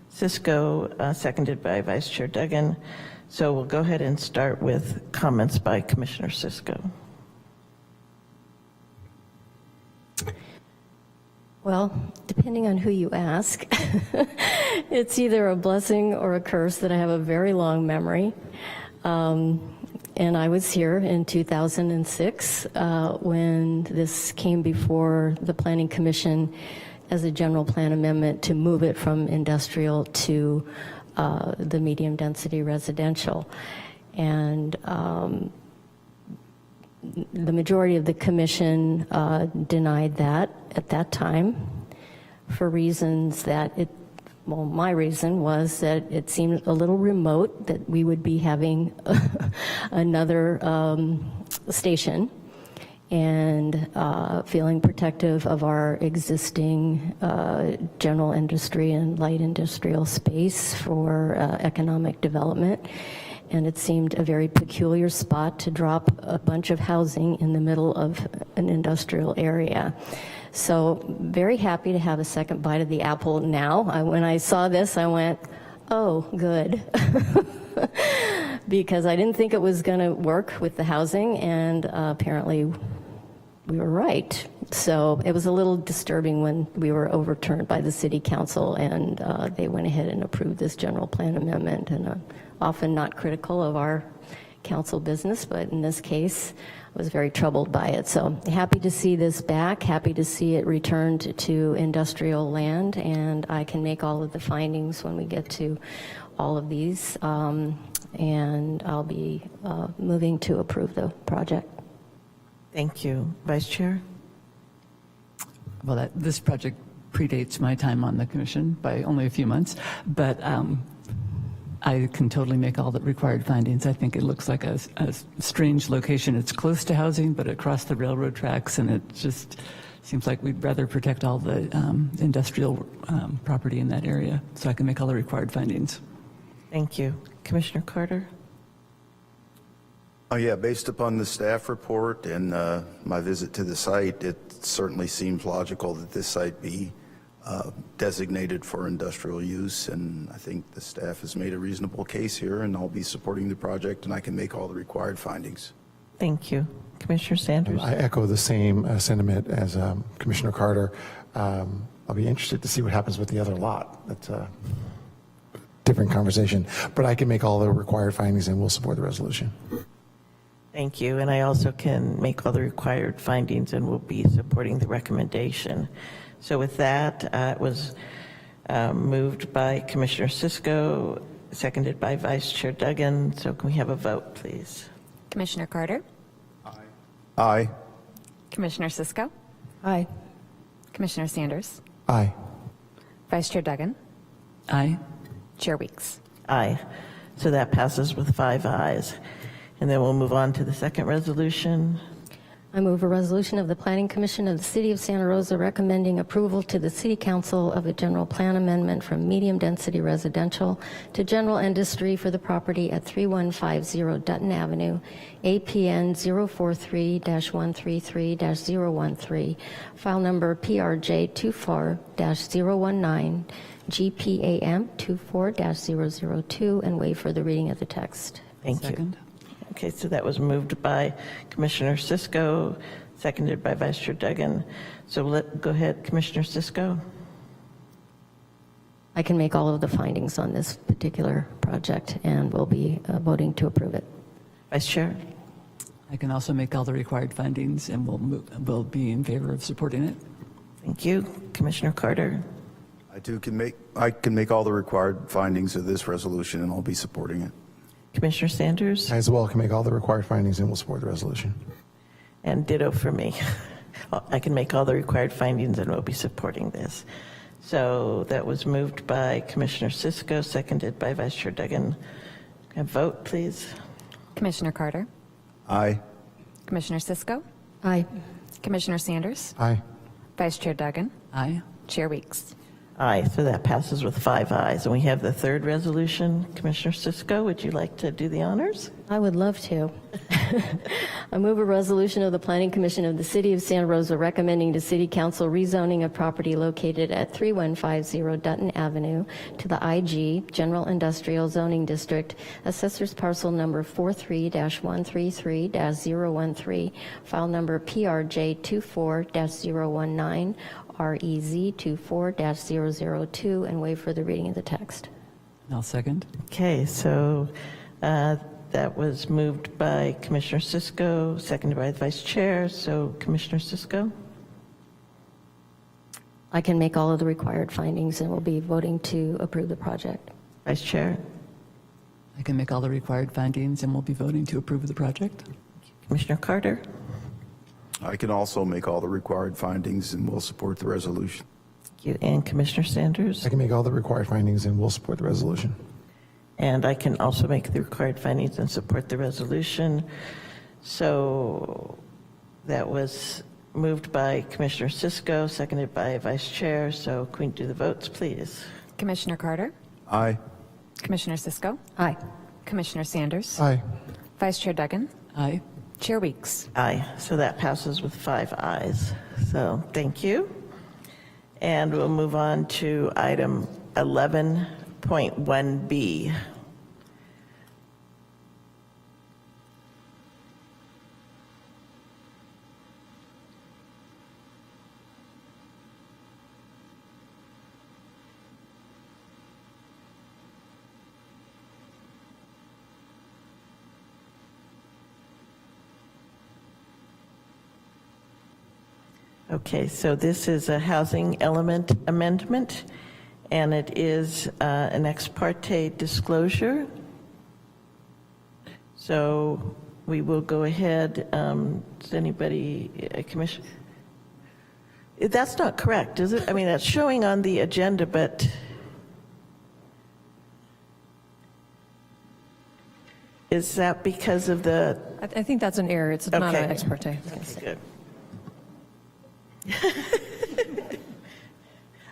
Cisco, seconded by Vice Chair Duggan. So we'll go ahead and start with comments by Commissioner Cisco. Well, depending on who you ask, it's either a blessing or a curse that I have a very long memory. And I was here in 2006 when this came before the Planning Commission as a general plan amendment to move it from industrial to the medium density residential. And the majority of the commission denied that at that time for reasons that well, my reason was that it seemed a little remote that we would be having another station, and feeling protective of our existing general industry and light industrial space for economic development. And it seemed a very peculiar spot to drop a bunch of housing in the middle of an industrial area. So very happy to have a second bite of the apple now. When I saw this, I went, oh, good. Because I didn't think it was going to work with the housing, and apparently we were right. So it was a little disturbing when we were overturned by the City Council, and they went ahead and approved this general plan amendment. And often not critical of our council business, but in this case, I was very troubled by it. So happy to see this back, happy to see it returned to industrial land, and I can make all of the findings when we get to all of these. And I'll be moving to approve the project. Thank you. Vice Chair? Well, this project predates my time on the commission by only a few months, but I can totally make all the required findings. I think it looks like a strange location. It's close to housing, but across the railroad tracks, and it just seems like we'd rather protect all the industrial property in that area. So I can make all the required findings. Thank you. Commissioner Carter? Oh, yeah, based upon the staff report and my visit to the site, it certainly seems logical that this site be designated for industrial use, and I think the staff has made a reasonable case here, and I'll be supporting the project, and I can make all the required findings. Thank you. Commissioner Sanders? I echo the same sentiment as Commissioner Carter. I'll be interested to see what happens with the other lot. That's a different conversation, but I can make all the required findings and we'll support the resolution. Thank you. And I also can make all the required findings and will be supporting the recommendation. So with that, it was moved by Commissioner Sisko, seconded by Vice Chair Duggan. So can we have a vote, please? Commissioner Carter? Aye. Commissioner Sisko? Aye. Commissioner Sanders? Aye. Vice Chair Duggan? Aye. Chair Weeks? Aye. So that passes with 5 ayes. And then we'll move on to the second resolution. I move a resolution of the Planning Commission of the City of Santa Rosa recommending approval to the City Council of a general plan amendment from medium-density residential to general industry for the property at 3150 Dutton Avenue, APN 043-133-013, file number PRJ 24-019, GPAM 24-002, and waive for the reading of the text. Thank you. Second. Okay, so that was moved by Commissioner Sisko, seconded by Vice Chair Duggan. So go ahead, Commissioner Sisko. I can make all of the findings on this particular project and will be voting to approve it. Vice Chair. I can also make all the required findings and we'll be in favor of supporting it. Thank you. Commissioner Carter. I can make all the required findings of this resolution, and I'll be supporting it. Commissioner Sanders. I as well can make all the required findings and we'll support the resolution. And ditto for me. I can make all the required findings and will be supporting this. So that was moved by Commissioner Sisko, seconded by Vice Chair Duggan. Can I vote, please? Commissioner Carter? Aye. Commissioner Sisko? Aye. Commissioner Sanders? Aye. Vice Chair Duggan? Aye. Chair Weeks? Aye, so that passes with 5 ayes. And we have the third resolution. Commissioner Sisko, would you like to do the honors? I would love to. I move a resolution of the Planning Commission of the City of Santa Rosa recommending to City Council rezoning of property located at 3150 Dutton Avenue to the IG General Industrial Zoning District, Assessor's Parcel Number 43-133-013, file number PRJ 24-019, REZ 24-002, and waive for the reading of the text. I'll second. Okay, so that was moved by Commissioner Sisko, seconded by the Vice Chair. So Commissioner Sisko? I can make all of the required findings and will be voting to approve the project. Vice Chair? I can make all the required findings and we'll be voting to approve the project. Commissioner Carter? I can also make all the required findings, and we'll support the resolution. Thank you. And Commissioner Sanders? I can make all the required findings and we'll support the resolution. And I can also make the required findings and support the resolution. So that was moved by Commissioner Sisko, seconded by Vice Chair. So can we do the votes, please? Commissioner Carter? Aye. Commissioner Sisko? Aye. Commissioner Sanders? Aye. Vice Chair Duggan? Aye. Chair Weeks? Aye. So that passes with 5 ayes. So thank you. And we'll move on to item 11.1B. Okay, so this is a housing element amendment, and it is an ex parte disclosure. So we will go ahead. Does anybody, Commission? That's not correct, is it? I mean, that's showing on the agenda, but Is that because of the, I think that's an error. It's not Okay. an ex parte. good.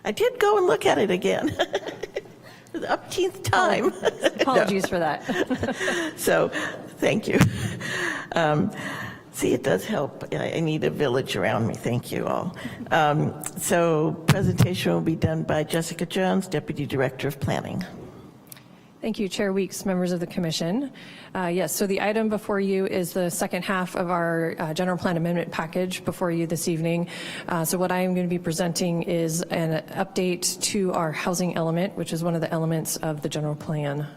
I did go and look at it again. For the umpteenth time. Apologies for that. So, thank you. See, it does help. I need a village around me. Thank you all. So, presentation will be done by Jessica Jones, Deputy Director of Planning. Thank you, Chair Weeks, members of the commission. Yes, so the item before you is the second half of our general plan amendment package before you this evening. So what I am going to be presenting is an update to our housing element, which is one of the elements of the general plan.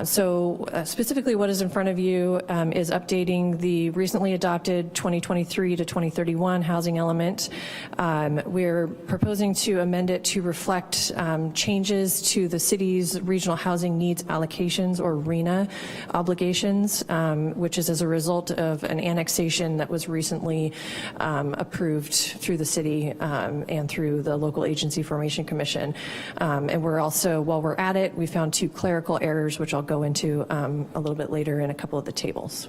Specifically what is in front of you is updating the recently adopted 2023 to 2031 housing element. We're proposing to amend it to reflect changes to the city's regional housing needs allocations, or RHNA obligations, which is as a result of an annexation that was recently approved through the city and through the local agency formation commission. And we're also, while we're at it, we found 2 clerical errors, which I'll go into a little bit later in a couple of the tables.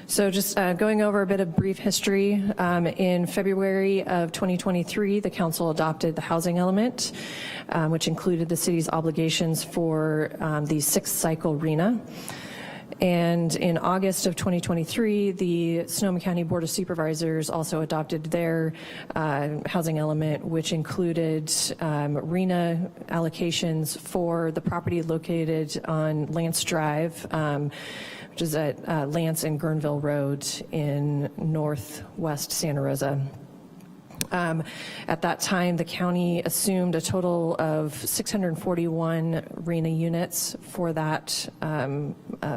So just going over a bit of brief history, in February of 2023, the council adopted the housing element, which included the city's obligations for the 6th cycle RHNA. And in August of 2023, the Sonoma County Board of Supervisors also adopted their housing element, which included RHNA allocations for the property located on Lance Drive, which is at Lance and Guerneville Road in northwest Santa Rosa. At that time, the county assumed a total of 641 RHNA units for that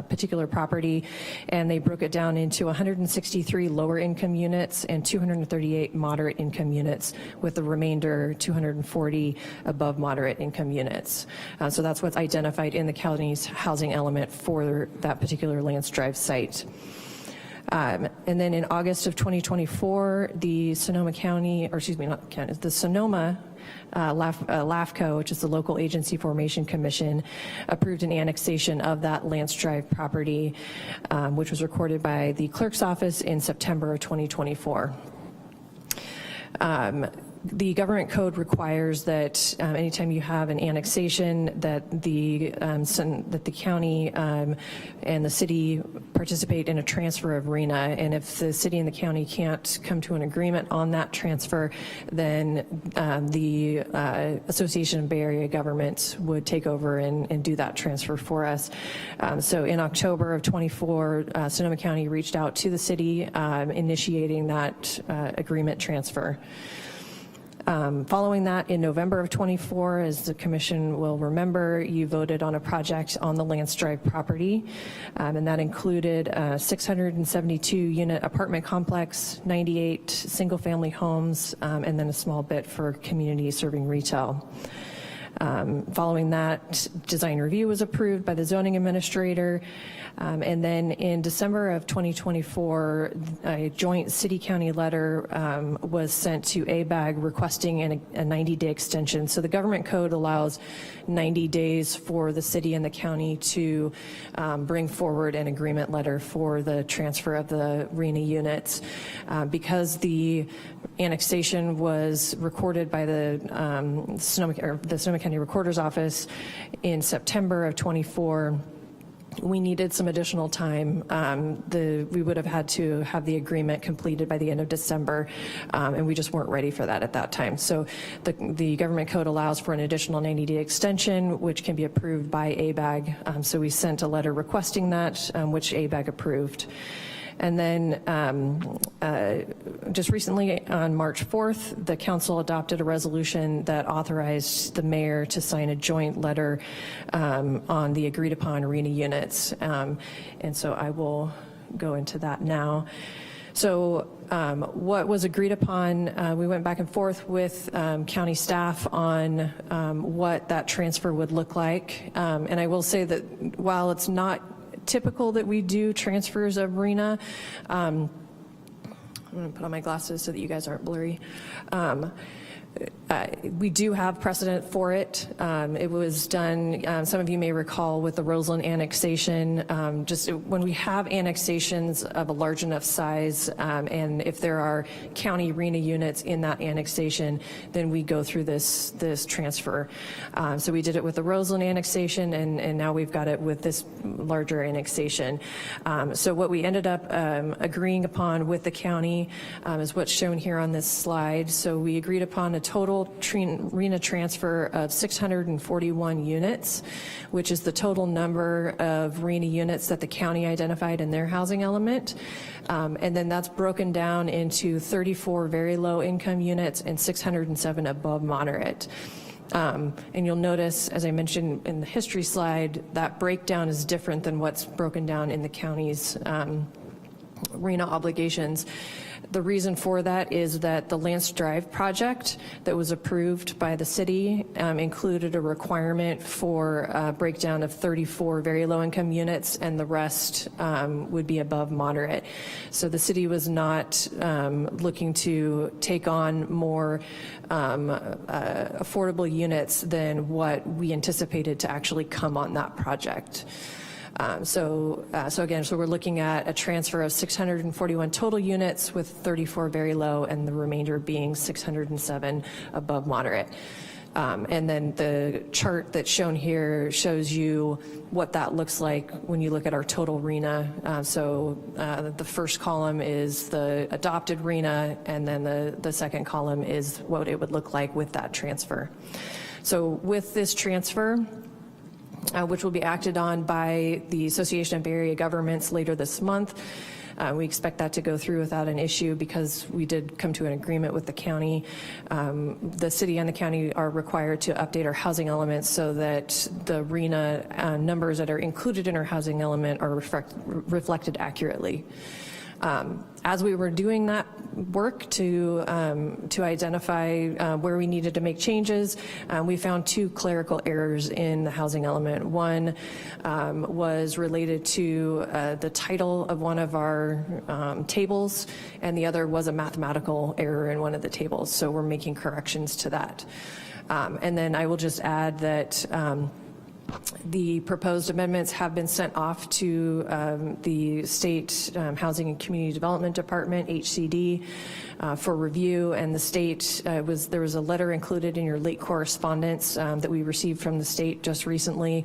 particular property, and they broke it down into 163 lower income units and 238 moderate income units, with the remainder 240 above moderate income units. So that's what's identified in the county's housing element for that particular Lance Drive site. And then in August of 2024, the Sonoma County, or excuse me, not county, the Sonoma LAFCO, which is the Local Agency Formation Commission, approved an annexation of that Lance Drive property, which was recorded by the clerk's office in September of 2024. The government code requires that anytime you have an annexation, that the county and the city participate in a transfer of RHNA. And if the city and the county can't come to an agreement on that transfer, then the Association of Bay Area Governments would take over and do that transfer for us. So in October of 24, Sonoma County reached out to the city, initiating that agreement transfer. Following that, in November of 24, as the commission will remember, you voted on a project on the Lance Drive property, and that included a 672 unit apartment complex, 98 single family homes, and then a small bit for community serving retail. Following that, design review was approved by the zoning administrator. And then in December of 2024, a joint city-county letter was sent to ABAG requesting a 90-day extension. So the government code allows 90 days for the city and the county to bring forward an agreement letter for the transfer of the RHNA units. Because the annexation was recorded by the Sonoma County Recorder's Office in September of 24, we needed some additional time. We would have had to have the agreement completed by the end of December, and we just weren't ready for that at that time. So the government code allows for an additional 90-day extension, which can be approved by ABAG. So we sent a letter requesting that, which ABAG approved. And then just recently on March 4th, the council adopted a resolution that authorized the mayor to sign a joint letter on the agreed upon RHNA units. And so I will go into that now. So what was agreed upon, we went back and forth with county staff on what that transfer would look like. And I will say that while it's not typical that we do transfers of RHNA, I'm going to put on my glasses so that you guys aren't blurry. We do have precedent for it. It was done, some of you may recall, with the Roseland annexation. Just when we have annexations of a large enough size, and if there are county RENA units in that annexation, then we go through this transfer. So we did it with the Roseland annexation, and now we've got it with this larger annexation. So what we ended up agreeing upon with the county is what's shown here on this slide. So we agreed upon a total RENA transfer of 641 units, which is the total number of RENA units that the county identified in their housing element. And then that's broken down into 34 very low income units and 607 above moderate. And you'll notice, as I mentioned in the history slide, that breakdown is different than what's broken down in the county's RENA obligations. The reason for that is that the Lance Drive project that was approved by the city included a requirement for a breakdown of 34 very low income units, and the rest would be above moderate. So the city was not looking to take on more affordable units than what we anticipated to actually come on that project. So we're looking at a transfer of 641 total units with 34 very low and the remainder being 607 above moderate. And then the chart that's shown here shows you what that looks like when you look at our total RENA. The first column is the adopted RENA, and then the second column is what it would look like with that transfer. So with this transfer, which will be acted on by the Association of Bay Area Governments later this month. We expect that to go through without an issue because we did come to an agreement with the county. The city and the county are required to update our housing elements so that the RENA numbers that are included in our housing element are reflected accurately. As we were doing that work to identify where we needed to make changes, we found two clerical errors in the housing element. One was related to the title of one of our tables, and the other was a mathematical error in one of the tables. So we're making corrections to that. And then I will just add that the proposed amendments have been sent off to the State Housing and Community Development Department, HCD, for review, and the state there was a letter included in your late correspondence that we received from the state just recently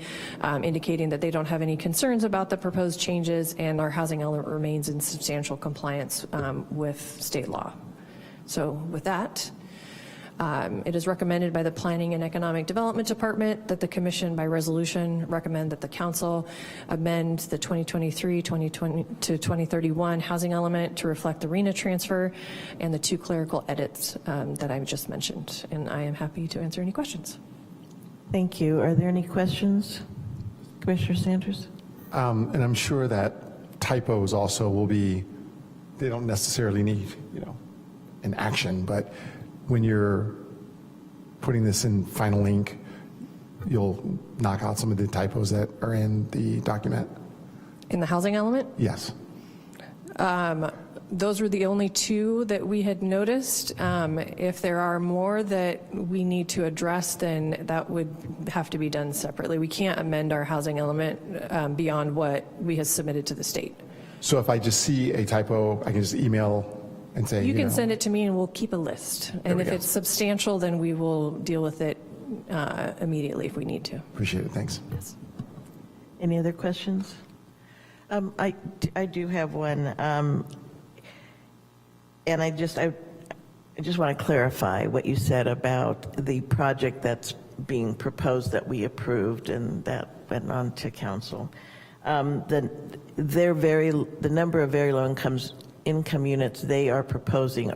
indicating that they don't have any concerns about the proposed changes and our housing element remains in substantial compliance with state law. So with that, it is recommended by the Planning and Economic Development Department that the Commission by resolution recommend that the Council amend the 2023 to 2031 housing element to reflect the RENA transfer and the two clerical edits that I've just mentioned. And I am happy to answer any questions. Thank you. Are there any questions? Commissioner Sanders? And I'm sure that typos also will be, they don't necessarily need, an action, but when you're putting this in final ink, you'll knock out some of the typos that are in the document? In the housing element? Yes. Those were the only two that we had noticed. If there are more that we need to address, then that would have to be done separately. We can't amend our housing element beyond what we have submitted to the state. So if I just see a typo, I can just email and say, you can send it to me and we'll keep a list. And if it's substantial, then we will deal with it immediately if we need to. Appreciate it. Thanks. Yes. Any other questions? I do have one. And I just want to clarify what you said about the project that's being proposed that we approved and that went on to council. The number of very low income units they are proposing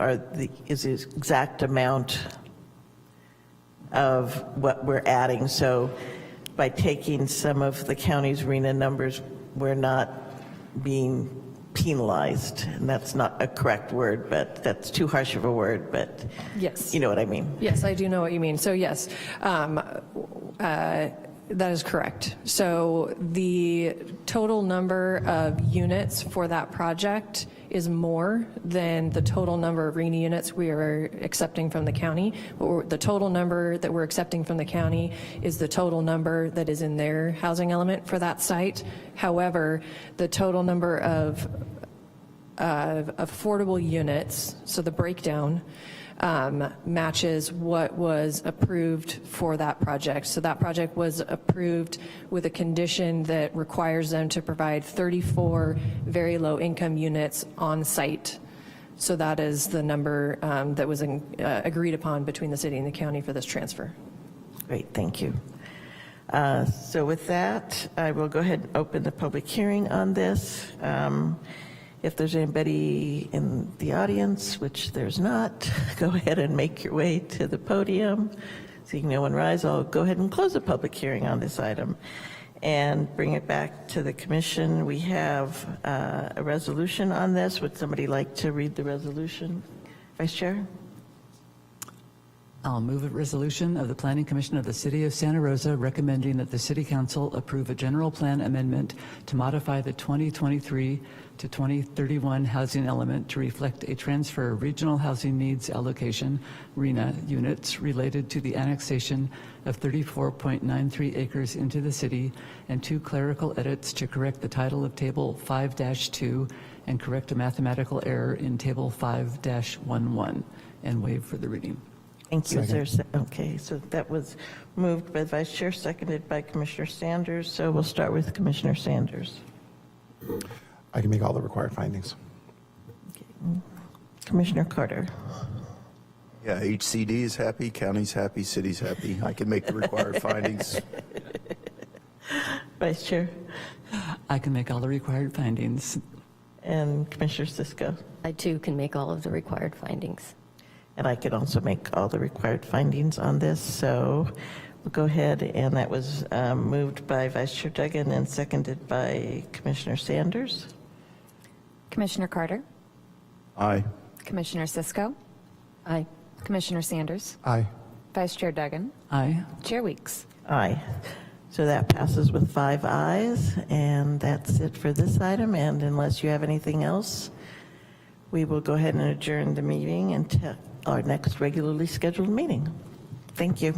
is the exact amount of what we're adding. So by taking some of the county's RENA numbers, we're not being penalized, and that's not a correct word, but that's too harsh of a word, but yes, you know what I mean. Yes, I do know what you mean. So yes, That is correct. So the total number of units for that project is more than the total number of RENA units we are accepting from the county. The total number that we're accepting from the county is the total number that is in their housing element for that site. However, the total number of affordable units, so the breakdown, matches what was approved for that project. So that project was approved with a condition that requires them to provide 34 very low income units on site. So that is the number that was agreed upon between the city and the county for this transfer. Great, thank you. So with that, I will go ahead and open the public hearing on this. If there's anybody in the audience, which there's not, go ahead and make your way to the podium. Seeing no one rise, I'll go ahead and close the public hearing on this item and bring it back to the commission. We have a resolution on this. Would somebody like to read the resolution? Vice Chair? I'll move a resolution of the Planning Commission of the City of Santa Rosa recommending that the City Council approve a general plan amendment to modify the 2023 to 2031 housing element to reflect a transfer of regional housing needs allocation, RENA, units related to the annexation of 34.93 acres into the city, and 2 clerical edits to correct the title of Table 5-2 and correct a mathematical error in Table 5-11, and waive for the reading. Thank you. Is there, okay, so that was moved by the Vice Chair, seconded by Commissioner Sanders. So we'll start with Commissioner Sanders. I can make all the required findings. Commissioner Carter. Yeah, HCD is happy, county's happy, city's happy. I can make the required findings. Vice Chair. I can make all the required findings. And Commissioner Cisco. I too can make all of the required findings. And I can also make all the required findings on this. So we'll go ahead, and that was moved by Vice Chair Duggan and seconded by Commissioner Sanders. Commissioner Carter? Aye. Commissioner Cisco? Aye. Commissioner Sanders? Aye. Vice Chair Duggan? Aye. Chair Weeks? Aye. So that passes with 5 ayes, and that's it for this item. And unless you have anything else, we will go ahead and adjourn the meeting until our next regularly scheduled meeting. Thank you.